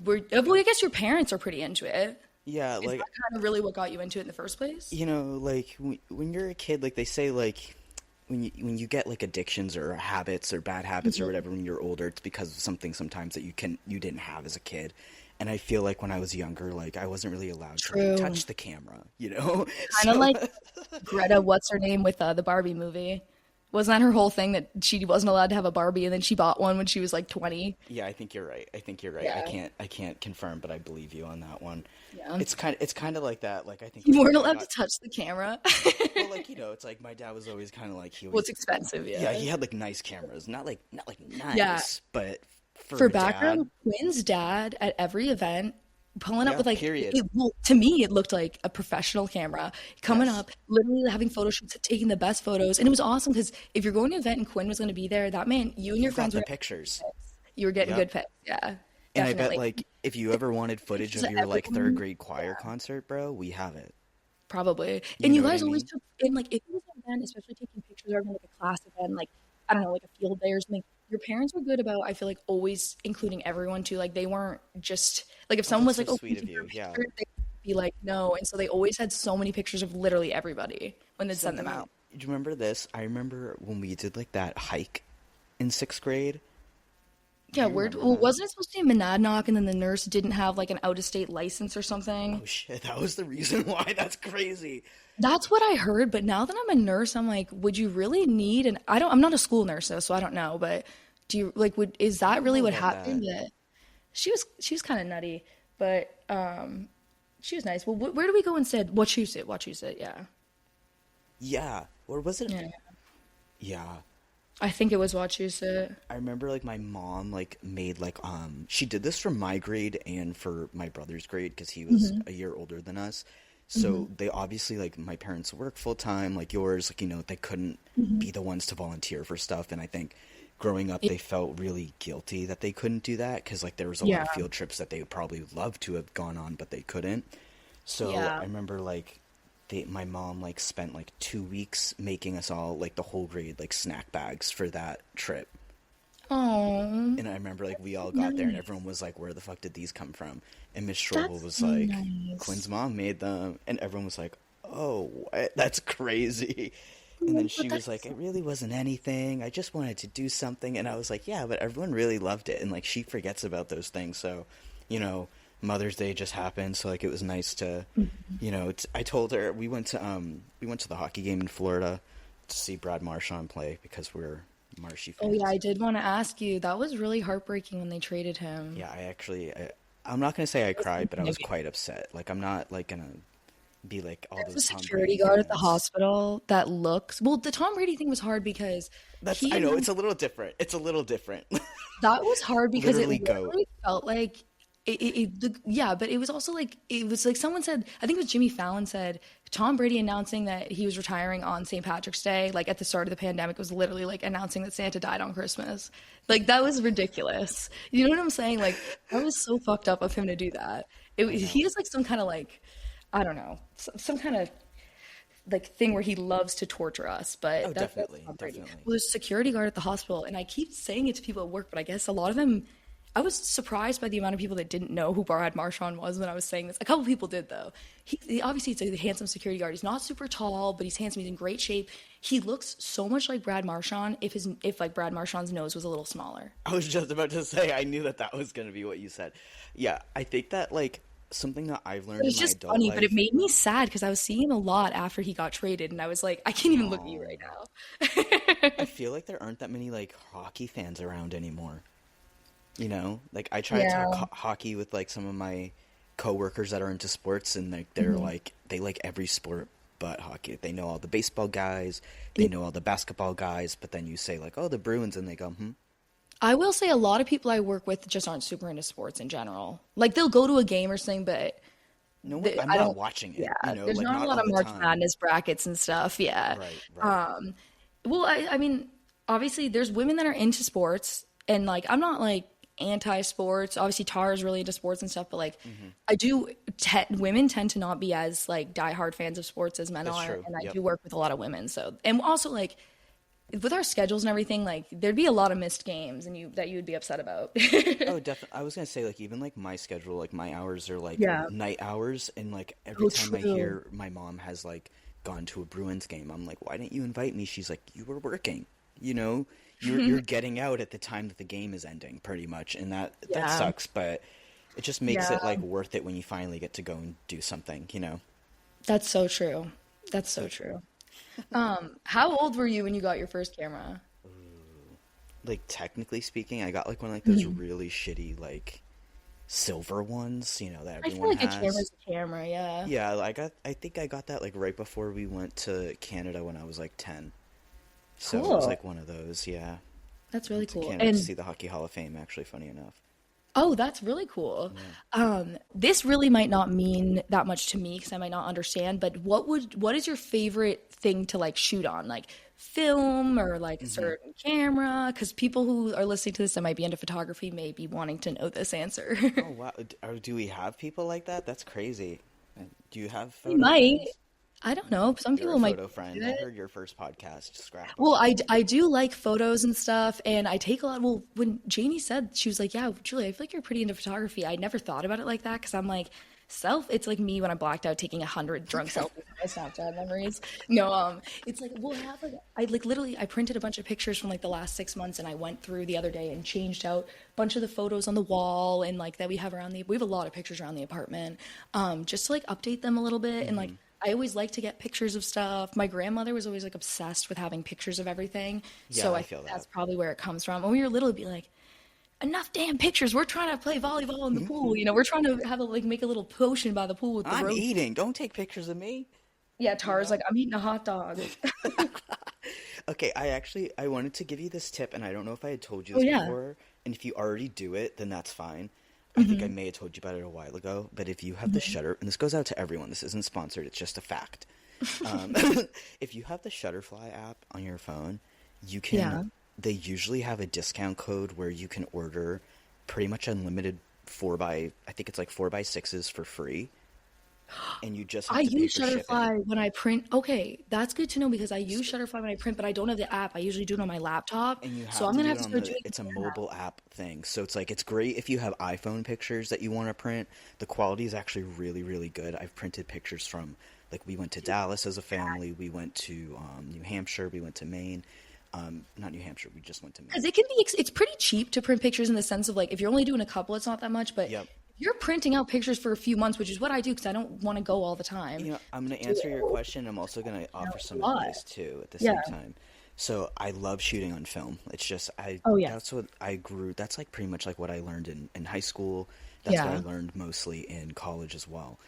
well, I guess your parents are pretty into it. Yeah, Is like that kind of really what got you into it in the first place? like when you're a kid, like they say, like when you get like addictions or habits or bad habits or Mhm. whatever when you're older, it's because of something sometimes that you didn't have as a kid. And I feel like when I was younger, like I wasn't really allowed to like True. touch the camera, you know? Kind of So like Greta, what's her name with the Barbie movie? Wasn't that her whole thing that she wasn't allowed to have a Barbie and then she bought one when she was like 20? yeah, I think you're right. I think you're right. Yeah. I can't confirm, but I believe you on that one. Yeah. It's kind of like that. Like I think You like weren't when I allowed to got touch the camera. well, like it's like my dad was always kind of like he Well, always it's expensive, yeah, yeah. he had like nice cameras, not like Yeah. nice, but for For a dad, background, Quinn's dad at every event pulling up yeah, with like period. well, to me it looked like a professional camera coming Yes. up, literally having photo shoots, taking the best photos, and it was awesome because if you're going to an event and Quinn was going to be there, that meant you and your You got friends were the getting pictures. pics. You were getting Yep. good pics, yeah, And I bet definitely. like if you ever wanted footage Pictures of of your like third everyone, grade choir concert, bro, we have it. probably. You And you know what I guys always mean? took in like if it was an event, especially taking pictures or like a class event, like I don't know, like a field day or something. Your parents were good about, I feel like, always including everyone too. Like they weren't just like if Oh, someone that's was so like, "Oh, can you sweet of take your you. Yeah. picture?" They'd be like, "No." And so they always had so many pictures of literally everybody when they'd send them Something I out. do you remember this? I remember when we did like that hike in sixth grade. Do Yeah, you weird. remember Well, that? wasn't it supposed to be Monadnock and then the nurse didn't have like an out of state license or something? Oh shit, that was the reason why. That's crazy. That's what I heard, but now that I'm a nurse, I'm like, would you really need an I'm not a school nurse though, so I don't know, but do you like would is I that don't really know what about happened? that. That she was kind of nutty, but she was nice. Well, where do we go instead? Wachusett, Wachusett, yeah. Yeah. Or was it? Yeah. Yeah. I think it was Wachusett. I remember like my mom like made like she did this for my grade and for my brother's grade because he was Hmm. a year older than us. Hmm. So they obviously like my parents work full time like yours like they couldn't Hmm. be the ones to volunteer for stuff and I think growing up they felt really guilty that they couldn't do that because like there was a lot Yeah. of field trips that they would probably love to have gone on but they couldn't. So I Yeah. remember like my mom like spent like 2 weeks making us all like the whole grade like snack bags for that trip. Oh, And I remember like we all got there and nice. everyone was like, "Where the fuck did these come from?" And Miss Strobel That's was so like, "Quinn's nice. mom made them," and everyone was like, "Oh, what? That's crazy." And then Oh, but she was that's like, so "It really wasn't anything. I just wanted to do something." And I was like, "Yeah, but everyone really loved it." And like she forgets about those things. So, you know, Mother's Day just happened, so like it was nice to, I told her we went to the hockey game in Florida to see Brad Marchand play because we're Marshy Oh yeah, fans. I did want to ask you. That was really heartbreaking when they traded him. Yeah, I'm not gonna say I It was cried, but I was heavy. quite upset. Like I'm not like gonna be like all There's a those Tom security Brady guard at the fans. hospital that looks, well, the Tom Brady thing was hard because he I know announced it's a little different. It's a little different. that was hard because it Literally goat. literally felt like yeah, but it was also like it was like someone said, I think it was Jimmy Fallon said Tom Brady announcing that he was retiring on St. Patrick's Day, like at the start of the pandemic, was literally like announcing that Santa died on Christmas. Like that was ridiculous. You know what I'm saying? Like that was so fucked up of him to do that. I He know. is like some kind of like I don't know, some kind of like thing where he loves to torture us, Oh, but that's definitely, Tom Brady. definitely. Well, there's a security guard at the hospital, and I keep saying it to people at work, but I guess a lot of them. I was surprised by the amount of people that didn't know who Brad Marchand was when I was saying this. A couple people did though. Obviously he's a handsome security guard. He's not super tall, but he's handsome. He's in great shape. He looks so much like Brad Marchand if like Brad Marchand's nose was a little smaller. I was just about to say I knew that that was gonna be what you said. Yeah, I think that like something that I've It learned in was my just adult funny, but it life. made me sad because I was seeing him a lot after he got traded, and I was like, I can't even look at you Oh, right now. I feel like there aren't that many like hockey fans around anymore. Like I try to talk Yeah. hockey with like some of my coworkers that are into sports, and they're Mhm. like they like every sport but hockey. They know all the baseball guys, they Yeah. know all the basketball guys, but then you say like, "Oh, the Bruins," and they go, "Hmm." I will say a lot of people I work with just aren't super into sports in general. Like they'll go to a game or something, but No, I'm I not don't. watching it. Yeah, there's Like not a not lot all of the March time. Madness brackets and stuff. Yeah. Right, right. Well, I mean, obviously, there's women that are into sports, and like, I'm not like anti-sports. Obviously, Tara is really into sports and stuff, but like Hmm. I do women tend to not be as like diehard fans of sports as men That's are, true. and I Yep. do work with a lot of women. So, and also like with our schedules and everything, like there'd be a lot of missed games and you would be upset about. Oh, definitely. I was gonna say like even like my schedule, like my hours are like Yeah. night hours, and like every Oh, time I true. hear my mom has like gone to a Bruins game, I'm like, why didn't you invite me? She's like, you were working, you know, you're getting out at the time that the game is ending, pretty much, and that Yeah. sucks, but it just makes Yeah. it like worth it when you finally get to go and do something, you know. That's so true. That's so So true. How old were you when you got your first camera? like technically speaking, I got like one of like those Mhm. really shitty like silver ones, that I feel everyone like a has. camera's a camera, yeah. Yeah, I think I got that like right before we went to Canada when I was like 10. So it was Cool. like one of those, yeah. That's I really went to cool. Canada to And see the Hockey Hall of Fame, actually, funny enough. oh, that's really cool. Yeah. This really might not mean that much to me because I might not understand, but what is your favorite thing to like shoot on? Like film or like a Hmm. certain camera? Because people who are listening to this that might be into photography may be wanting to know this answer. Oh wow, do we have people like that? That's crazy. Do you have We photo might. friends? I don't know. Some You're a people might photo do friend. I it. heard your first podcast, Well, scrapbooking. I do like photos and stuff, and I take a lot. Well, when Janie said, she was like, "Yeah, Julie, I feel like you're pretty into photography." I never thought about it like that because I'm like, it's like me when I blacked out taking 100 drunk selfies in my Snapchat memories. No, it's like we'll have like I like literally I printed a bunch of pictures from like the last 6 months, and I went through the other day and changed out a bunch of the photos on the wall and like that we have around we have a lot of pictures around the apartment, just to like update them a little bit and like. Hmm. I always like to get pictures of stuff. My grandmother was always like obsessed with having pictures of everything. Yeah, So I I think feel that. that's probably where it comes from. When we were little, it'd be like, enough damn pictures. We're trying to play volleyball in the pool. We're trying to have like make a little potion by the pool with the I'm rose. eating. Don't take pictures of me. Yeah, You Tara's know? like, I'm eating a hot dog. Okay, I wanted to give you this tip, and I don't know if I had told you Oh this yeah. before, and if you already do it, then that's fine. I think I Hmm. may have told you about it a while ago, but if you have the shutter, and this goes out to everyone, this isn't sponsored, it's just a fact. Um, if you have the Shutterfly app on your phone, you can, Yeah. they usually have a discount code where you can order pretty much unlimited I think it's like 4x6s for free, and you just I have to pay use for shipping. Shutterfly when I print. Okay, that's good to know because I use Shutterfly when I print, but I don't have the app. I usually do it on my laptop. And you So have I'm to gonna do have it to on start doing it it's a there mobile app thing. So it's like, it's great if you have iPhone pictures that you want to print. The quality is actually really, really good. I've printed pictures from, like, we went to Dallas as a family. We went to New Hampshire. We went to Maine. Not New Hampshire. We just went to because Maine. it can be it's pretty cheap to print pictures in the sense of like if you're only doing a couple, it's not that much. But Yep. if you're printing out pictures for a few months, which is what I do because I don't want to go all the time. I'm going to Do answer your it, question. I'm also going to offer it's a some lot. advice too at the Yeah. same time. So I love shooting on film. It's just Oh yeah. that's what I grew. That's like pretty much like what I learned in high school. That's what I Yeah. learned mostly in college as well.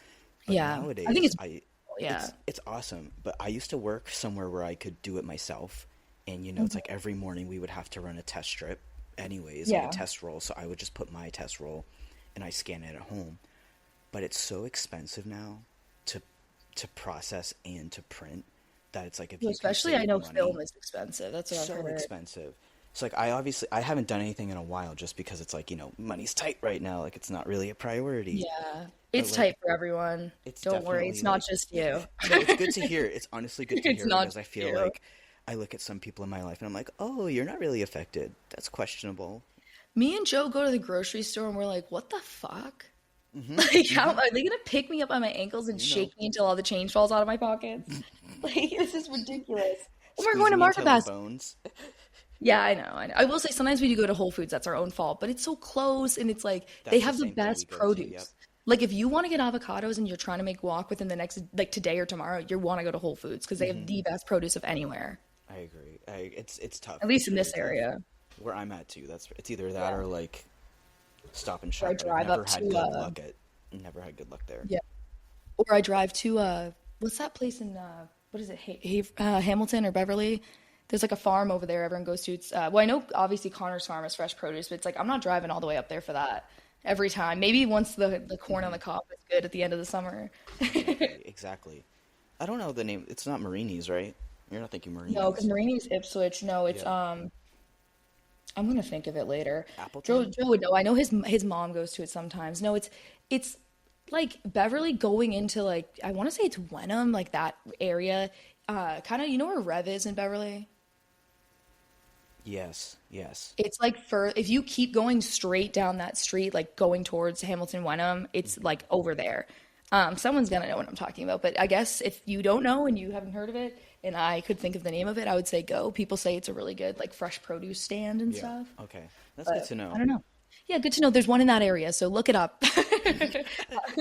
But Yeah. I think nowadays, it's yeah. it's awesome. But I used to work somewhere where I could do it myself, and it's like Mhm. every morning we would have to run a test strip, anyways, like a Yeah. test roll. So I would just put my test roll, and I scan it at home. But it's so expensive now to process and to print that it's like if Well, you can especially I save know money, film is expensive. That's what I've so heard. expensive. So like I haven't done anything in a while just because it's like, money's tight right now, like it's not really a priority. Yeah. But It's like tight for everyone. it's Don't worry, definitely it's not like just you. no, it's good to hear. It's honestly good to It's hear not because I just feel you. like I look at some people in my life and I'm like, "Oh, you're not really affected. That's questionable." Me and Joe go to the grocery store and we're like, what the fuck? Mhm. Like, how Mhm. are they gonna pick me up by my ankles and You know, shake me until all the change falls out of my pockets? Like, this is ridiculous. And we're going to squeezing me Market until the Basket. bones. Yeah, I know, I know. I will say sometimes we do go to Whole Foods, that's our own fault, but it's so close and it's like they That's the have the same thing we best go to. Yep. produce. Like if you want to get avocados and you're trying to make guac within the next like today or tomorrow, you want to go to Whole Foods because they have Mhm. the best produce of anywhere. I agree. It's tough. At least It's in really this tough. area. Where I'm at too. It's either that Yeah. or like Stop and Or I Shop, but I've drive never up had to good luck at never had good luck there. yeah. Or I drive to what's that place in what is it, Hamilton or Beverly? There's like a farm over there everyone goes to. It's well, I know obviously Connor's Farm is fresh produce, but it's like I'm not driving all the way up there for that every time. Maybe once the corn on Hmm. the cob is good at the end of the summer. Exactly, exactly. I don't know the name. It's not Marini's, right? You're not thinking No, because Marini's. Marini's Ipswich. No, it's Yep. I'm gonna think of it later. Appleton? Joe would know. I know his mom goes to it sometimes. No, it's like Beverly going into like I want to say it's Wenham, like that area. Kind of, you know where Rev is in Beverly? Yes, yes. It's like for if you keep going straight down that street, like going towards Hamilton Wenham, it's Hmm. like over there. Someone's gonna know what I'm talking about, but I guess if you don't know and you haven't heard of it, and I could think of the name of it, I would say go. People say it's a really good like fresh produce stand and Yeah. stuff, Okay. That's good but to I know. don't know. Yeah, good to know. There's one in that area, so look it up.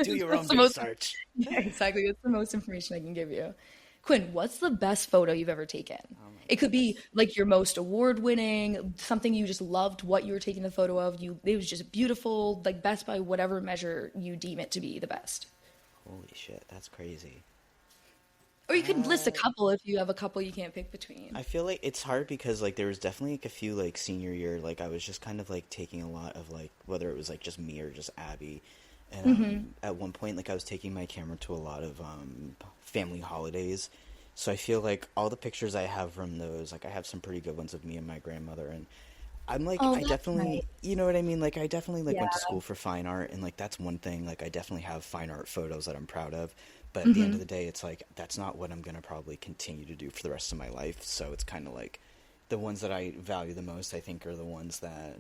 Do your That's own the most, research. yeah, exactly. That's the most information I can give you. Quinn, what's the best photo you've ever taken? Oh my It could be goodness. like your most award-winning, something you just loved what you were taking the photo of. It was just beautiful, like best by whatever measure you deem it to be the best. Holy shit, that's crazy. Or you could list a Uh, couple if you have a couple you can't pick between. I feel like it's hard because like there was definitely like a few like senior year like I was just kind of like taking a lot of like whether it was like just me or just Abby, and at one point like I was taking my camera to a lot of family holidays, so I feel like all the pictures I have from those like I have some pretty good ones of me and my grandmother, and I'm like Oh, I that's definitely nice. you know what I mean, like I definitely like went to Yeah. school for fine art, and like that's one thing, like I definitely have fine art photos that I'm proud of, but at the end of the day it's like that's not what I'm gonna probably continue to do for the rest of my life, so it's kind of like the ones that I value the most I think are the ones that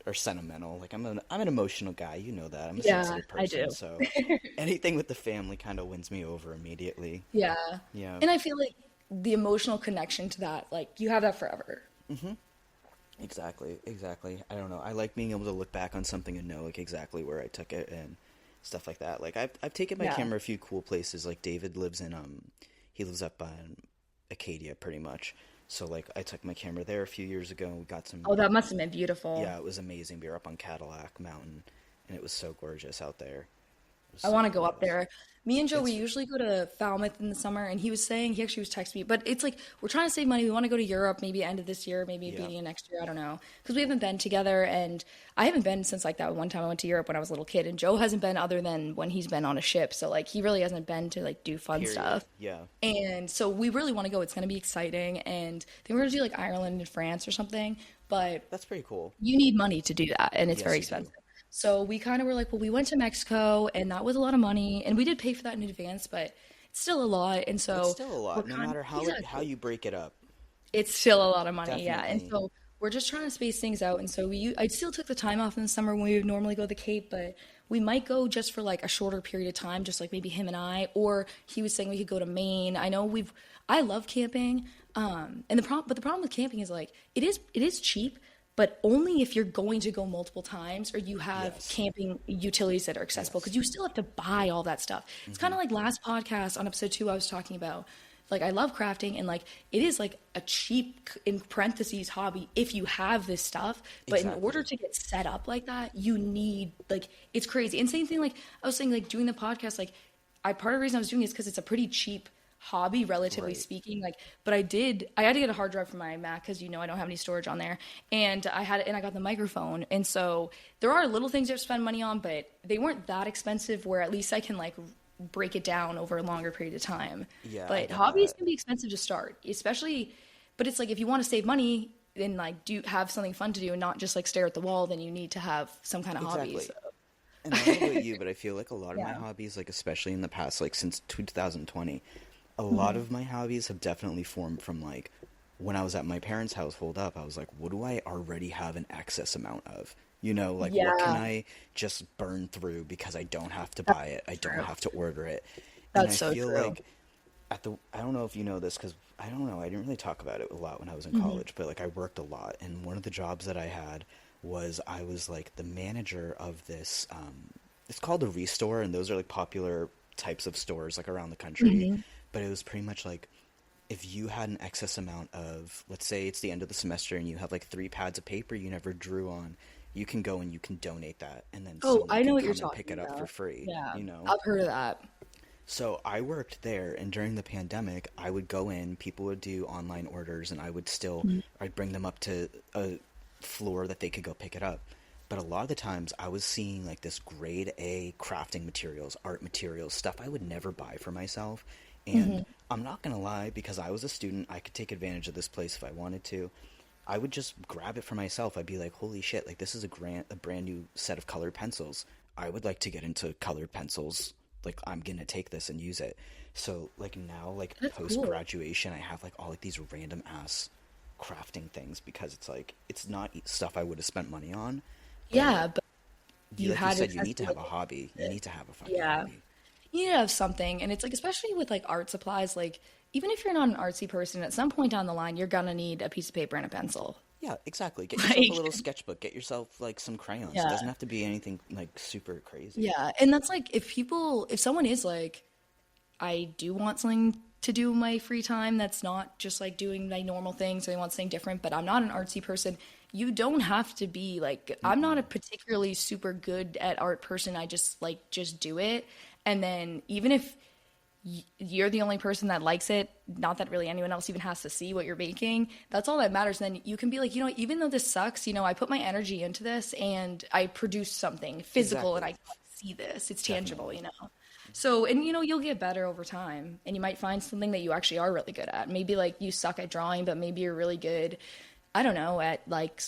are sentimental. Like I'm an emotional guy, you know that. I'm a Yeah, sensitive I person, do. so anything with the family kind of wins me over immediately. Yeah. Yeah. And I feel like the emotional connection to that, like you have that forever. Exactly, exactly. I don't know. I like being able to look back on something and know like exactly where I took it and stuff like that. Like I've taken my Yeah. camera a few cool places. Like David lives in he lives up on Acadia pretty much. So like I took my camera there a few years ago and we got some Oh, that must have been beautiful. yeah, it was amazing. We were up on Cadillac Mountain and it was so gorgeous out there. It was I so want to go up gorgeous. there. Me and Joe, we It's usually go to Falmouth in the summer, and he was saying, he actually was texting me, but it's like we're trying to save money. We want to go to Europe maybe end of this year, maybe yeah. beginning of next year. I don't know. Because we haven't been together, and I haven't been since like that one time I went to Europe when I was a little kid, and Joe hasn't been other than when he's been on a ship. So like he really hasn't been to like do fun Period. stuff. Yeah. And so we really want to go. It's going to be exciting. And I think we're going to do like Ireland and France or something. But That's pretty cool. you need money to do that, and it's very Yes, you do. expensive. So we kind of were like, well, we went to Mexico, and that was a lot of money, and we did pay for that in advance, but it's still a lot. And It's so still a we're lot, no kind of matter how exactly, you break it up. it's still a lot of money, yeah. And Definitely. so we're just trying to space things out. And so I still took the time off in the summer when we would normally go to the Cape, but we might go just for like a shorter period of time, just like maybe him and I. Or he was saying we could go to Maine. I love camping. But the problem with camping is like it is cheap, but only if you're going to go multiple times or you have Yes. camping utilities that are accessible because Yes. you still have to buy all that stuff. It's kind Hmm. of like last podcast on episode 2 I was talking about like I love crafting and like it is like a cheap in parentheses hobby if you have this stuff, but in order Exactly. to get set up like that, you need like it's crazy. And same thing like I was saying like doing the podcast like I part of the reason I was doing it is because it's a pretty cheap hobby relatively Right. speaking like but I had to get a hard drive for my Mac because I don't have any storage on there and I got the microphone and so there are little things you have to spend money on but they weren't that expensive where at least I can like break it down over a longer period of time Yeah, I but get hobbies that. can be expensive to start especially but it's like if you want to save money and like do have something fun to do and not just like stare at the wall then you need to have some kind of hobby Exactly. so And I don't know about you, but I feel like a lot of my yeah. hobbies, like especially in the past, like since 2020, a lot of my hobbies have definitely formed from like when I was at my parents' household up, I was like, what do I already have an excess amount of? You know, like what can Yeah, I just burn through because I don't have to that's buy it, I don't true. have to order it. And That's I so feel true. like I don't know if you know this because I don't know, I didn't really talk about it a lot when I was in college, but like I worked a lot, and one of the jobs that I had was I was like the manager of this. It's called a restore, and those are like popular types of stores like around the country. But it was pretty much like if you had an excess amount of, let's say it's the end of the semester and you have like 3 pads of paper you never drew on, you can go and you can donate that, and then Oh, someone I know can what you're come and pick talking it up for about. free, Yeah, you know? I've heard of that. So I worked there, and during the pandemic, I would go in, people would do online orders, and I'd bring them up to a floor that they could go pick it up. But a lot of the times, I was seeing like this grade A crafting materials, art materials, stuff I would never buy for myself. And I'm not gonna lie, because I was a student, I could take advantage of this place if I wanted to. I would just grab it for myself. I'd be like, holy shit, like this is a brand new set of colored pencils. I would like to get into colored pencils. Like I'm gonna take this and use it. So like now, like That's post cool. graduation, I have like all like these random ass crafting things because it's like it's not stuff I would have spent money on, but Yeah, but you like you had said, you need to have a accessibility hobby. to You it. need to have a fucking Yeah. hobby. You need to have something. And it's like, especially with like art supplies, like, even if you're not an artsy person, at some point down the line, you're gonna need a piece of paper and a pencil. Yeah, exactly. Get yourself a Like, little sketchbook. Get yourself like some crayons. It yeah. doesn't have to be anything like super crazy. Yeah. And that's like, if someone is like, I do want something to do in my free time that's not just like doing my normal things, or they want something different, but I'm not an artsy person. You don't have to be like, I'm not a Mm-mm. particularly super good at art person. I just like, just do it. And then even if you're the only person that likes it, not that really anyone else even has to see what you're making, that's all that matters. And then you can be like, even though this sucks, I put my energy into this and I produce something physical and I Exactly. can see this. It's tangible, Definitely. So, and you'll get better over time and you might find something that you actually are really good at. Maybe like you suck at drawing, but maybe you're really good, I don't know, at like,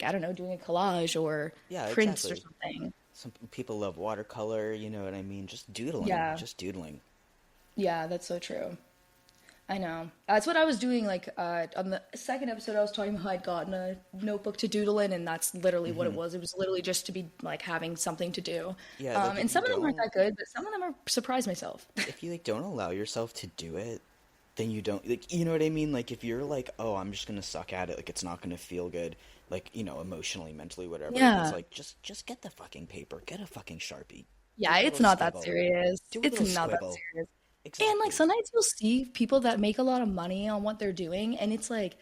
I don't know, doing a collage or Yeah, prints or exactly. something. Some people love watercolor, you know what I mean? Just doodling, Yeah. just doodling. Yeah, that's so true. I know. That's what I was doing. Like on the second episode, I was talking about I'd gotten a notebook to doodle in, and that's literally what it Hmm. was. It was literally just to be like having something to do. Yeah, like And some of them aren't that good, but some of them are surprised myself. if you like don't allow yourself to do it, then you don't like you know what I mean? Like if you're like, "Oh, I'm just going to suck at it. Like it's not going to feel good." Like, emotionally, mentally, whatever. It's Yeah. like just get the fucking paper, get a fucking Sharpie. Do Yeah, a it's little not that scribble. serious. Do a It's little not that squibble. serious. And like Exactly. sometimes you'll see people that make a lot of money on what they're doing, and it's like,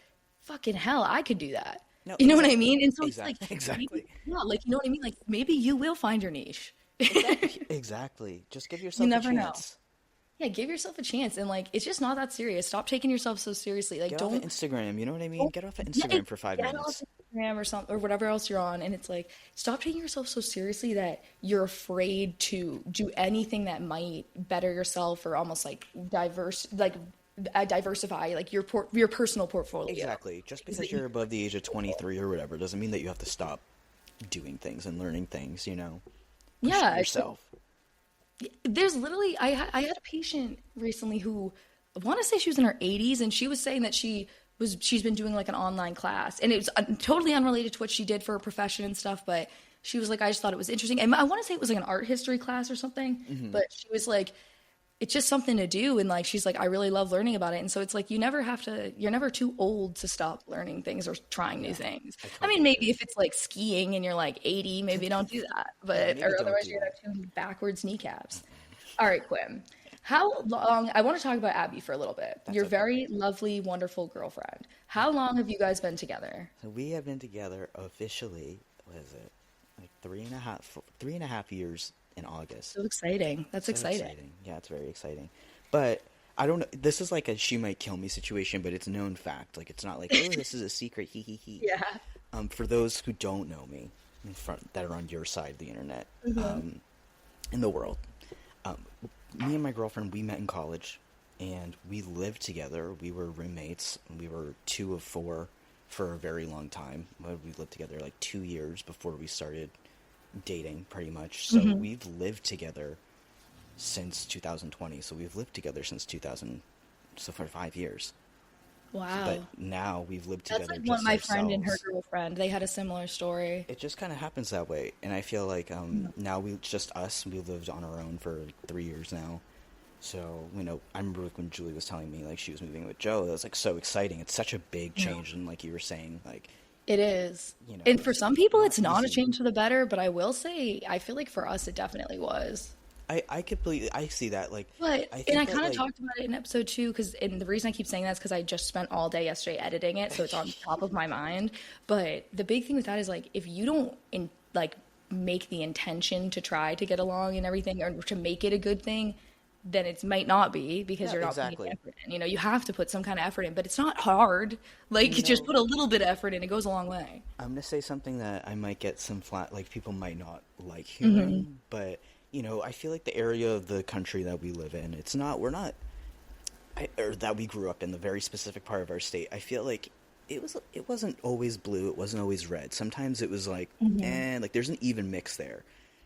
fucking hell, I could do that. No, You know what I mean? And so it's like, maybe, exactly. yeah, like, you know what I mean? Like, maybe you will find your niche. Exactly. Just give You yourself a never know. chance. Yeah, give yourself a chance. And like, it's just not that serious. Stop taking yourself so seriously. Like, Get off of Instagram, you know what I mean? don't, Get off of yeah, Instagram for five get off minutes. Instagram or something or whatever else you're on. And it's like, stop taking yourself so seriously that you're afraid to do anything that might better yourself or almost like diversify like your personal portfolio. Exactly. Just Things because that you you're above the age of people. 23 or whatever doesn't mean that you have to stop doing things and learning things, you know? Push Yeah, yourself. there's literally I had a patient recently who I want to say she was in her 80s and she was saying that she's been doing like an online class and it was totally unrelated to what she did for her profession and stuff, but she was like, I just thought it was interesting, and I want to say it was like an art history class or something, Hmm. but she was like, it's just something to do, and like she's like, I really love learning about it. And so it's like you're never too old to stop learning things or trying new Yeah, things. I I mean, totally maybe agree. if it's like skiing and you're like 80, maybe don't do that, Yeah, but maybe or don't otherwise do you're gonna that. have two backwards kneecaps. All right, Quinn. How long? I want to talk about Abby for a little bit. That's Your okay. very lovely, wonderful girlfriend. How long have you guys been together? So we have been together officially, what is it? Like 3.5 years in August. So exciting. That's So exciting. exciting. Yeah, it's very exciting. But I don't know. This is like a she might kill me situation, but it's known fact. Like it's not like, oh, this is a secret. Hee hee hee. Yeah. For those who don't know me, in front that are on your side of the internet, in the world, um, me and my girlfriend we met in college, and we lived together. We were roommates. We were two of four for a very long time. We lived together like 2 years before we started dating, pretty much. So we've lived together since 2020. So we've lived together since 2000, so for 5 years. But Wow. now we've lived That's together like one just my friend and her ourselves. girlfriend. They had a similar story. It just kind of happens that way, and I feel like now we just us. We lived on our own for like 3 years now. So I remember like, when Julie was telling me like she was moving with Joe. That was like so exciting. It's such a big Yeah. change, and like you were saying, like It is. And for it's some people, not it's not a easy. change for the better, but I will say, I feel like for us, it definitely was. I completely I see that. Like But, I and I think that kind of like talked about it in episode 2, and the reason I keep saying that is because I just spent all day yesterday editing it, so it's on top of my mind. But the big thing with that is like, if you don't like make the intention to try to get along and everything, or to make it a good thing, then it might not be because yeah, you're not putting the exactly. effort in. You have to put some kind of effort in, but it's not hard. Like, And you just put a little bit of effort in, it goes a long way. I'm gonna say something that I might get some flat, like people might not like Hmm. hearing, but I feel like the area of the country that we live in, or that we grew up in, the very specific part of our state. I feel like it wasn't always blue, it wasn't always red. Sometimes it was like, Hmm. and like there's an even mix there.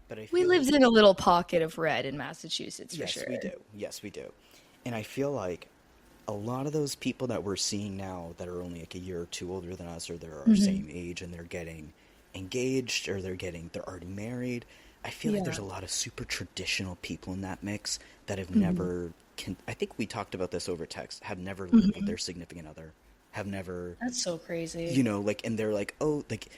But I We feel like lived in a little pocket of red in Massachusetts for yes, sure. we do. Yes, we do. And I feel like a lot of those people that we're seeing now that are only like a year or two older than us, or they're our Hmm. same age, and they're getting engaged, or they're already married. I feel like there's Yeah. a lot of super traditional people in that mix that have Hmm. never I think we talked about this over text, have never lived with Hmm. their significant other, have never, That's so you crazy. know, like, and they're like, oh, like,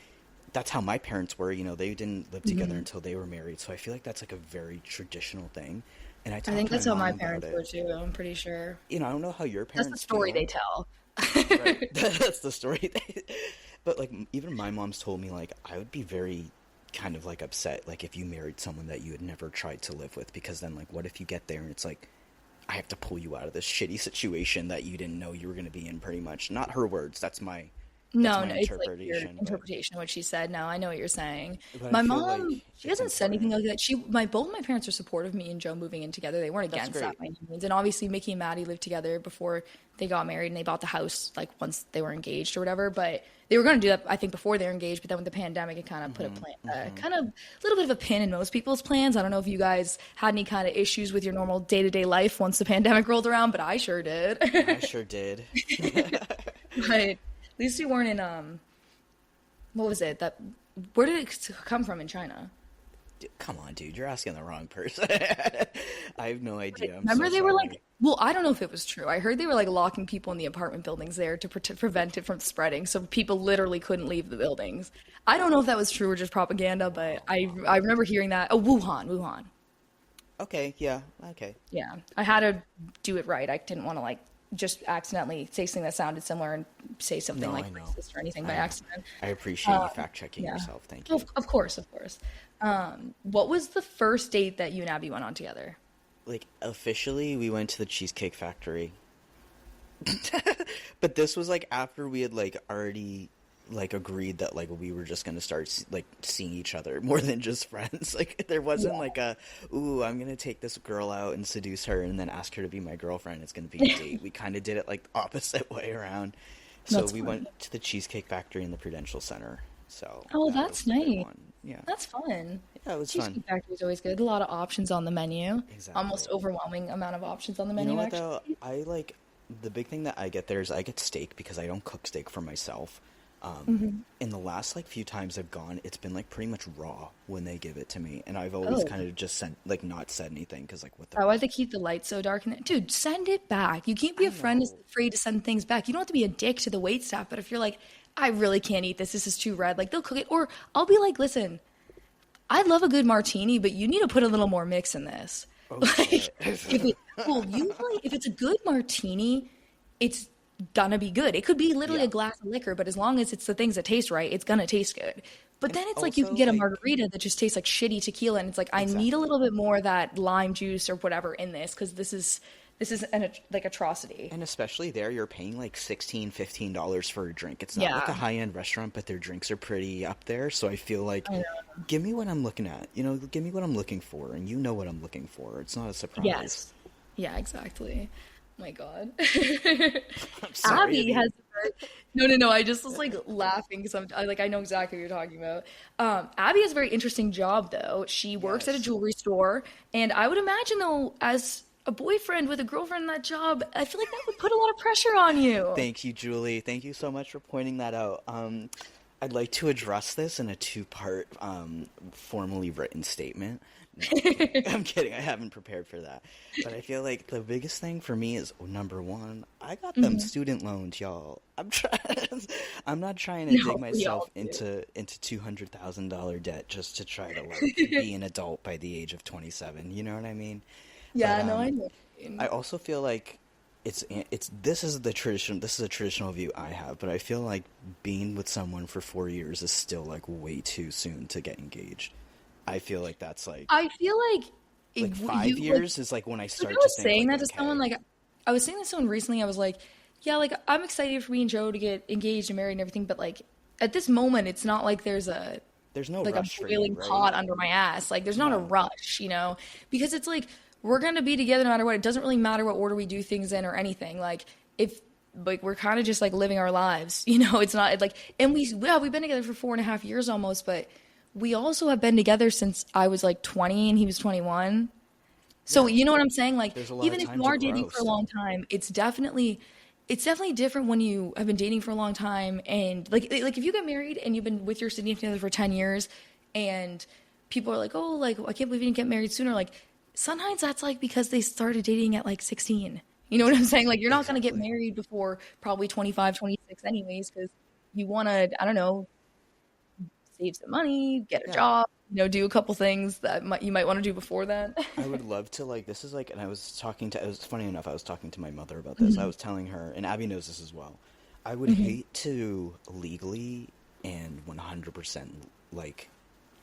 that's how my parents were, you know, they didn't live together Hmm. until they were married. So I feel like that's like a very traditional thing. And I I talked think to my that's how my mom about parents it. were too, I'm pretty sure. You know, I don't know how your That's the parents story they feel. tell. Right. That's the story. But like even my mom's told me like I would be very kind of like upset like if you married someone that you had never tried to live with, because then like what if you get there and it's like I have to pull you out of this shitty situation that you didn't know you were going to be in, pretty much. Not her words, that's No, my no, it's like your interpretation, interpretation of what she said. No, I know what you're saying. but I My feel like mom, she it's hasn't said anything important. like that. Both my parents are supportive of me and Joe moving in together. They weren't That's against that great. by any means. And obviously, Mickey and Maddie lived together before they got married, and they bought the house like once they were engaged or whatever. But they were going to do that, I think, before they were engaged. But then with the pandemic, it kind of put a Hmm. plan, Hmm. kind of a little bit of a pin in most people's plans. I don't know if you guys had any kind of issues with your normal day to day life once the pandemic rolled around, but I sure did. I sure did. But at least we weren't in what was it that where did it come from in China? Come on, dude, you're asking the wrong person. I have no idea. I'm so Remember they were like, sorry. well, I don't know if it was true. I heard they were like locking people in the apartment buildings there to prevent it from spreading, so people literally couldn't leave the buildings. I don't know if that was true or just propaganda, but I remember hearing that. Oh, Wuhan. Okay, yeah, okay. Yeah, I had to do it right. I didn't want to like just accidentally say something that sounded similar and say something No, like I know. racist or anything by I know. accident. I appreciate you fact checking Yeah, yourself. Thank you. of course, of course. What was the first date that you and Abby went on together? Like officially, we went to the Cheesecake Factory, but this was like after we had like already like agreed that like we were just gonna start like seeing each other more than just friends. Like there wasn't Yeah, like a, ooh, I'm gonna take this girl out and seduce her and then ask her to be my girlfriend. It's gonna be a date. We kind of did it like the opposite way around. So that's we fun. went to the Cheesecake Factory in the Prudential Center. So Oh, that was that's the big nice. one. Yeah, That's fun. yeah, it was fun. Cheesecake Factory is always good. A lot of options on the menu. Almost Exactly. overwhelming amount of options on the You know menu, what though? actually. I like the big thing that I get there is I get steak because I don't cook steak for myself. Hmm. In the last like few times I've gone, it's been like pretty much raw when they give it to me, and I've always Oh. kind of just sent like not said anything because like what the I why fuck? they keep the lights so dark in there? Dude, send it back. You can't be I a friend who's know. afraid to send things back. You don't have to be a dick to the wait staff, but if you're like, I really can't eat this, this is too red, like they'll cook it. Or I'll be like, listen, I love a good martini, but you need to put a little more mix in this. Oh Like, shit. if it, well, usually if it's a good martini, it's gonna be good. It could be literally a Yeah, glass of liquor, but as long as it's the things that taste right, it's gonna taste good. But and then it's like you can also get a like margarita that just tastes like shitty tequila, and it's like I need a exactly. little bit more of that lime juice or whatever in this because this is an like atrocity. And especially there, you're paying like $16, $15 for a drink. It's not like a Yeah, high-end restaurant, but their drinks are pretty up there. So I feel like, I know. give me what I'm looking at. You know, give me what I'm looking for, and you know what I'm looking for. It's not a surprise. Yes. Yeah, exactly. My God. I'm sorry. I Abby mean, has no, no, no. I just was like laughing because I know exactly what you're talking about. Abby has a very interesting job though. She works at a yes. jewelry store, and I would imagine though, as a boyfriend with a girlfriend in that job, I feel like that would put a lot of pressure on you. Thank you, Julie. Thank you so much for pointing that out. I'd like to address this in a two-part, formally written statement. No, I'm kidding. I'm kidding. I haven't prepared for that. But I feel like the biggest thing for me is number one, I got them Mhm. student loans, y'all. I'm trying. I'm not trying to dig No, we myself all do. into $200,000 debt just to try to like be an adult by the age of 27. You know what I mean? But Yeah, no, I know what you I mean. also feel like it's this is a traditional view I have, but I feel like being with someone for 4 years is still like way too soon to get engaged. I feel like that's I feel like like five you like years is like when I like I start to was think saying like that to someone okay, like I was saying to someone recently. I was like, yeah, like I'm excited for me and Joe to get engaged and married and everything, but like at this moment, it's not like there's a there's no like a rush for you, boiling right? pot under my ass. Like there's not a No. rush, because it's like we're gonna be together no matter what. It doesn't really matter what order we do things in or anything. Like if like we're kind of just like living our lives, you know. It's not like, and we've been together for 4.5 years almost, but we also have been together since I was like 20 and he was 21. So Yeah, you know what I'm saying? Like there's a lot of even if time you to are dating grow for a still. long time, it's definitely different when you have been dating for a long time and like if you get married and you've been with your significant other for 10 years and people are like, "Oh, like I can't believe you didn't get married sooner." Like sometimes that's like because they started dating at like 16. You know what I'm saying? Exactly. Like you're not going to get Exactly. married before probably 25, 26 anyways cuz you want to, I don't know, save some money, get a Yeah. job, do a couple things that you might want to do before then. I would love to like this is like and it was funny enough, I was talking to my mother about this. I Mhm. was telling her, and Abby knows this as well. I would Mhm. hate to legally and 100% like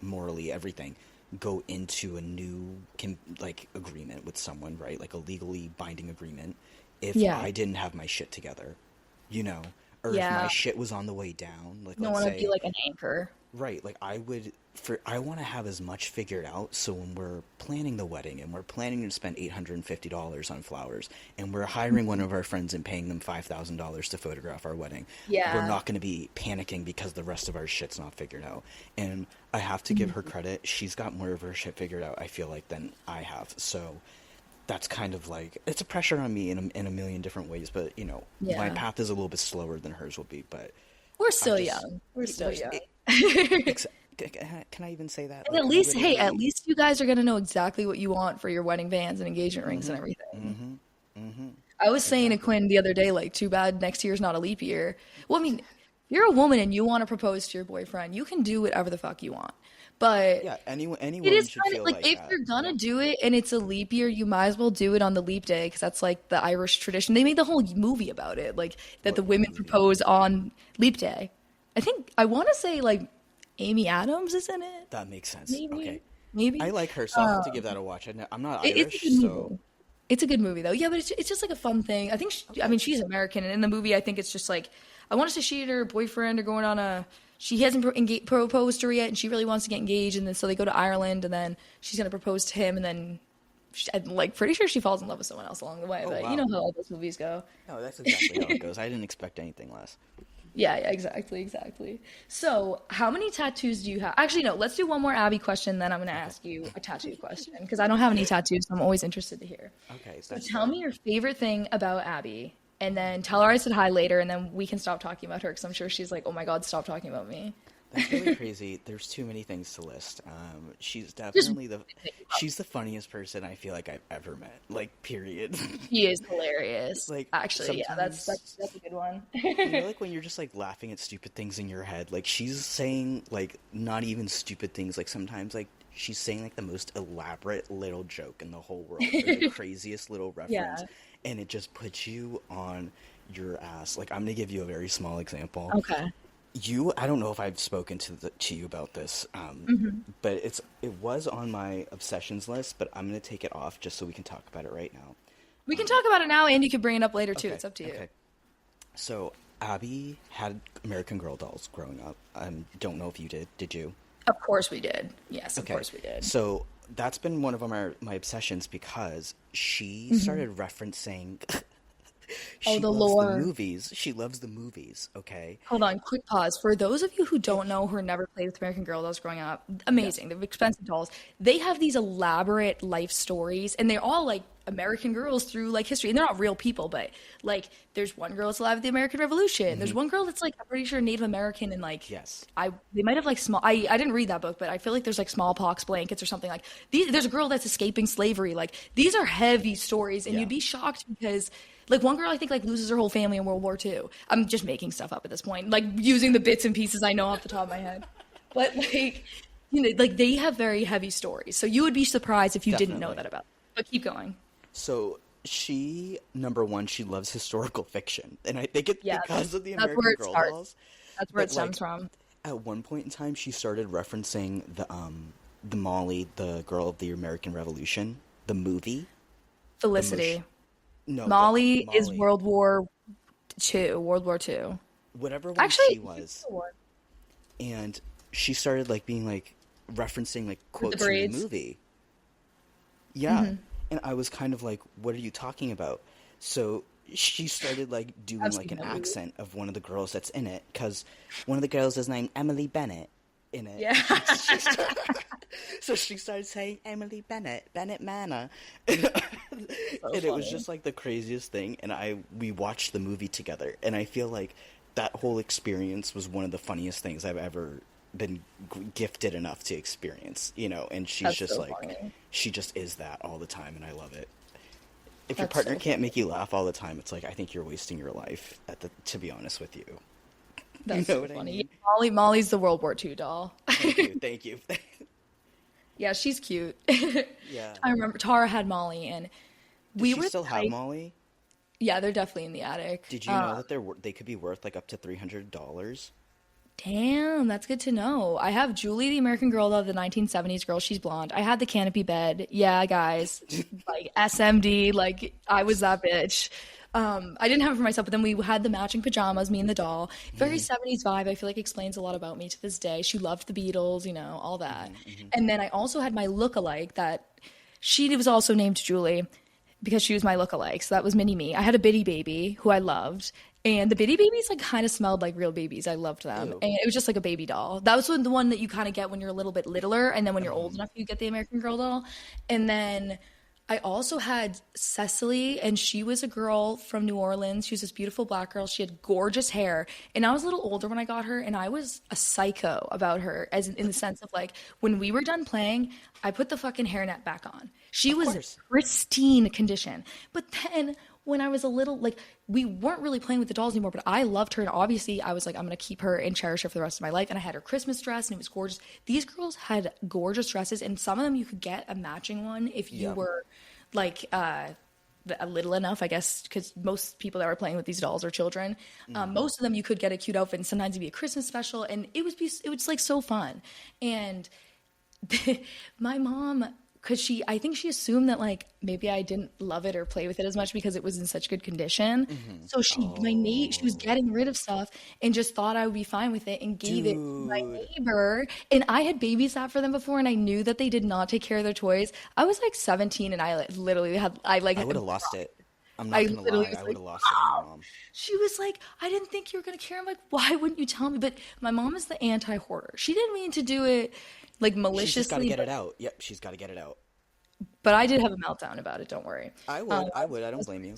morally everything go into a new like agreement with someone, right? Like a legally binding agreement if Yeah. I didn't have my shit together, you know, or if my Yeah. shit was on the way down. Like Don't let's want to be say like an anchor. right, like I want to have as much figured out so when we're planning the wedding and we're planning to spend $850 on flowers and we're hiring one of our friends and paying them $5,000 to photograph our wedding, we're Yeah. not going to be panicking because the rest of our shit's not figured out. And I have to give her Mhm. credit. She's got more of her shit figured out, I feel like, than I have. So that's kind of like it's a pressure on me in a million different ways, but my Yeah. path is a little bit slower than hers will be, but We're I still just young. We're still we're young. ex- can I even say that? And at Like, I'm least, hey, at literally. least you guys are gonna know exactly what you want for your wedding bands and engagement rings and Mm-hmm. everything. Mm-hmm. Mm-hmm. I was saying to Exactly. Quinn the other day, like, too bad next year's not a leap year. Well, I mean, if you're a woman and you want to propose to your boyfriend, you can do whatever the fuck you want. But Yeah. Any it woman is should kind of feel like like if that. you're gonna Yep. do it and it's a leap year, you might as well do it on the leap day because that's like the Irish tradition. They made the whole movie about it, like that the What women movie? propose on leap day. I want to say like Amy Adams is in it, That makes sense. maybe, Okay. I maybe. like her, so I'll have to give that a watch. I'm not It's a Irish, good so movie. It's a good movie though. Yeah, but it's just like a fun thing. I okay. mean, she's American, and in the movie, I think it's just like I want to say she and her boyfriend are going on a. She hasn't proposed to her yet, and she really wants to get engaged, and then so they go to Ireland, and then she's gonna propose to him, and then I'm like pretty sure she falls in love with someone else along the way. Oh But you know wow. how all those movies go. No, that's exactly how it goes. I didn't expect anything less. Yeah, yeah, exactly, exactly. So, how many tattoos do you have? Actually, no, let's do one more Abby question, then I'm going to Okay. ask you a tattoo question because I don't have any tattoos, so I'm always interested to hear. Okay, So, that's tell fair. me your favorite thing about Abby, and then tell her I said hi later, and then we can stop talking about her because I'm sure she's like, oh my God, stop talking about me. That's really crazy. There's too many things to list. She's Just definitely she's the funniest person I feel like I've ever met. Like, period. she is hilarious. Like Actually, yeah, that's that's sometimes that's a good one. like when you're just like laughing at stupid things in your head, like she's saying like not even stupid things, like sometimes like she's saying like the most elaborate little joke in the whole world or the craziest little reference, Yeah. and it just puts you on your ass. Like I'm gonna give you a very small example. Okay. I don't know if I've spoken to you about this, Hmm. but it was on my obsessions list, but I'm gonna take it off just so we can talk about it right now. We can talk about it now, and you can bring it up later too. Okay, It's up to you. okay. So Abby had American Girl dolls growing up. Don't know if you did. Did you? Of course we did. Yes, of Okay. course we did. So that's been one of my obsessions because she Hmm. started referencing. Oh, She the loves the lore. movies. She loves the movies. Okay. Hold on, quick pause. For those of you who don't know, who never played with American Girl dolls growing up, Yes. amazing. They're expensive dolls. They have these elaborate life stories, and they're all like American girls through like history. And they're not real people, but like there's one girl that's alive at the American Revolution. There's Hmm. one girl that's like I'm pretty sure Native American and like Yes. they might have like small I didn't read that book, but I feel like there's like smallpox blankets or something like these. There's a girl that's escaping slavery. Like these are heavy stories, and Yeah. you'd be shocked because like one girl I think like loses her whole family in World War II. I'm just making stuff up at this point, like using the bits and pieces I know off the top of my head. But like like they have very heavy stories. So you would be surprised if you didn't know Definitely. that about them. But keep going. So she, number one, she loves historical fiction, and I think it's Yeah, because of the that's where American it Girl starts. dolls. That's where it But stems like from. at one point in time, she started referencing the Molly, the girl of the American Revolution, the movie, the most Felicity. no the Molly is Molly, World War II. World War II. whatever one she Actually, she's was, the one and she started like being like referencing like with the quotes from the braids. movie. Yeah. And I was kind of like, what are you talking about? So she started like doing I've like seen an that movie. accent of one of the girls that's in it because one of the girls is named Emily Bennett in it. Yeah. So she started saying Emily Bennett, Bennett Manor, and So it was funny. just like the craziest thing. And we watched the movie together, and I feel like that whole experience was one of the funniest things I've ever been gifted enough to experience. You know, and she's That's just so like funny. she just is that all the time, and I love it. If your That's partner so can't funny. make you laugh all the time, it's like I think you're wasting your life. To be honest with you, you That's know so what I funny. mean? Yeah, Molly's the World War II doll. Thank you, thank you. Yeah, she's cute. Yeah. I remember Tara had Molly, and Does we she were the still have type. Molly? Yeah, they're definitely in the attic. Did you know that they could be worth like up to $300? Damn, that's good to know. I have Julie, the American Girl of the 1970s girl. She's blonde. I had the canopy bed. Yeah, guys, like SMD. Like I was that bitch. I didn't have it for myself, but then we had the matching pajamas, me and the doll. Very 70s vibe. I feel like explains a lot about me to this day. She loved the Beatles, you know, all that. And then I also had my look-alike that she was also named Julie because she was my look-alike. So that was mini me. I had a bitty baby who I loved. And the bitty babies like kind of smelled like real babies. I loved them. Ew. And it was just like a baby doll. That was the one that you kind of get when you're a little bit littler. And then when you're old enough, you get the American Girl doll. And then I also had Cecily, and she was a girl from New Orleans. She was this beautiful black girl. She had gorgeous hair. And I was a little older when I got her, and I was a psycho about her, as in the sense of like when we were done playing, I put the fucking hairnet back on. She Of was course. pristine condition. But then when I was a little like we weren't really playing with the dolls anymore, but I loved her, and obviously I was like I'm gonna keep her and cherish her for the rest of my life. And I had her Christmas dress, and it was gorgeous. These girls had gorgeous dresses, and some of them you could get a matching one if you Yeah. were like little enough, I guess, because most people that were playing with these dolls are children. Most of them you could get a cute outfit, and sometimes it'd be a Christmas special, and it was like so fun. And my mom, because I think she assumed that like maybe I didn't love it or play with it as much because it was in such good condition. So she was Oh, getting rid of stuff and just thought I would be fine with it and gave it to my dude. neighbor. And I had babysat for them before, and I knew that they did not take care of their toys. I was like 17, and I like, literally had I would have lost it. I'm I not gonna literally lie. was I would like, have lost it on my mom. she was like, I didn't think you were gonna care. I'm like, why wouldn't you tell me? But my mom is the anti-hoarder. She didn't mean to do it like She's just got to maliciously, get it out. Yep, she's got to get it out. but I did have a meltdown about it. Don't worry. I Um, would. I would. I don't blame you.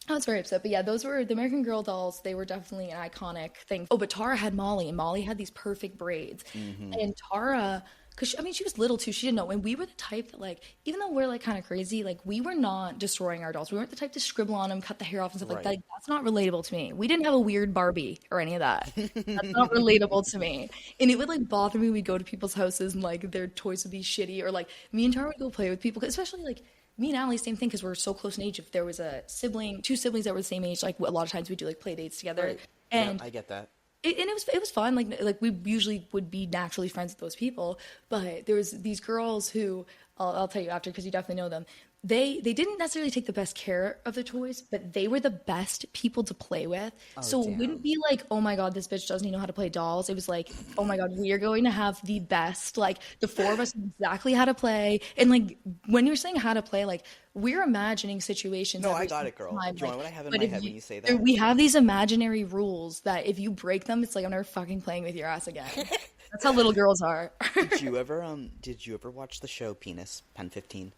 I was very upset. But yeah, those were the American Girl dolls. They were definitely an iconic thing. Oh, but Tara had Molly, and Molly had these perfect braids. And Tara, because I mean, she was little too. She didn't know. And we were the type that, like, even though we're like kind of crazy, like, we were not destroying our dolls. We weren't the type to scribble on them, cut the hair off, and stuff like that. Right. Like, that's not relatable to me. We didn't have a weird Barbie or any of that. That's not relatable to me. And it would like bother me. We'd go to people's houses and like their toys would be shitty, or like me and Tara would go play with people, especially like me and Allie, same thing, because we're so close in age. If there was a sibling, two siblings that were the same age, like a lot of times we do like play dates together, Right. Yep, and I get that. it was fun. Like we usually would be naturally friends with those people, but there was these girls who I'll tell you after because you definitely know them. They didn't necessarily take the best care of the toys, but they were the best people to play with. Oh, So it wouldn't damn. be like, oh my God, this bitch doesn't even know how to play dolls. It was like, oh my God, we are going to have the best. Like the four of us knew exactly how to play. And like when you're saying how to play, like we're imagining situations No, I every got single it, girl. time. Do you Like, want what I have in but my if head you when you say there, that? we have these imaginary rules that if you break them, it's like I'm never fucking playing with your ass again. That's how little girls are. Did you ever watch the show Penis Pen 15?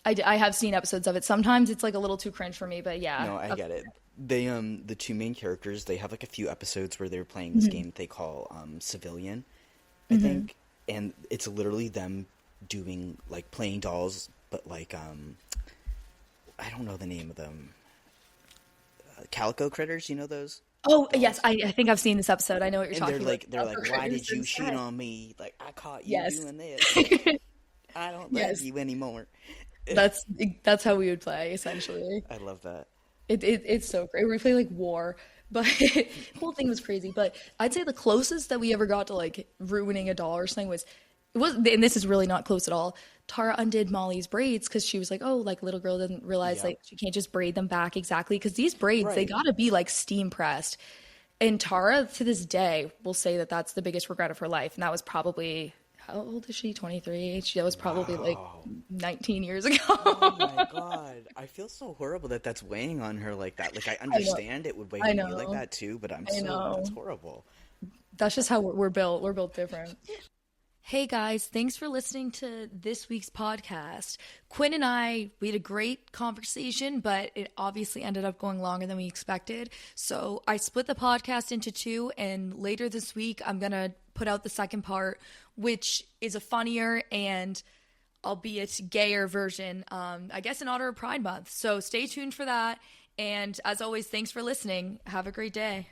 I have seen episodes of it. Sometimes it's like a little too cringe for me, but yeah. No, I That's- get it. They the two main characters, they have like a few episodes where they're playing this game they call Civilian, I think, and it's literally them doing like playing dolls, but like I don't know the name of them. Calico critters, you know those? Oh, yes, Dolls? I think I've seen this episode. I know what you're And talking about. they're like, Calico why critters did you cheat instead. on me? Like I caught you Yes. doing this. I don't love Yes. you anymore. That's that's how we would play, essentially. I love that. It's so great. We play like war, but the whole thing was crazy. But I'd say the closest that we ever got to like ruining a doll or something was it was, and this is really not close at all. Tara undid Molly's braids because she was like, oh, like little girl didn't realize Yep. like she can't just braid them back exactly because these braids they Right. gotta be like steam pressed. And Tara to this day will say that that's the biggest regret of her life, and that was probably how old is she? 23. That was probably like Wow. 19 years Oh ago. my God. I feel so horrible that that's weighing on her like that. Like I I know. understand it would weigh I on you like know. that too, but I'm I so that's know. horrible. That's just how we're built. We're built different. Hey guys, thanks for listening to this week's podcast. Quinn and we had a great conversation, but it obviously ended up going longer than we expected. So I split the podcast into two, and later this week, I'm going to put out the second part, which is a funnier and albeit gayer version, I guess in honor of Pride Month. So stay tuned for that. And as always, thanks for listening. Have a great day.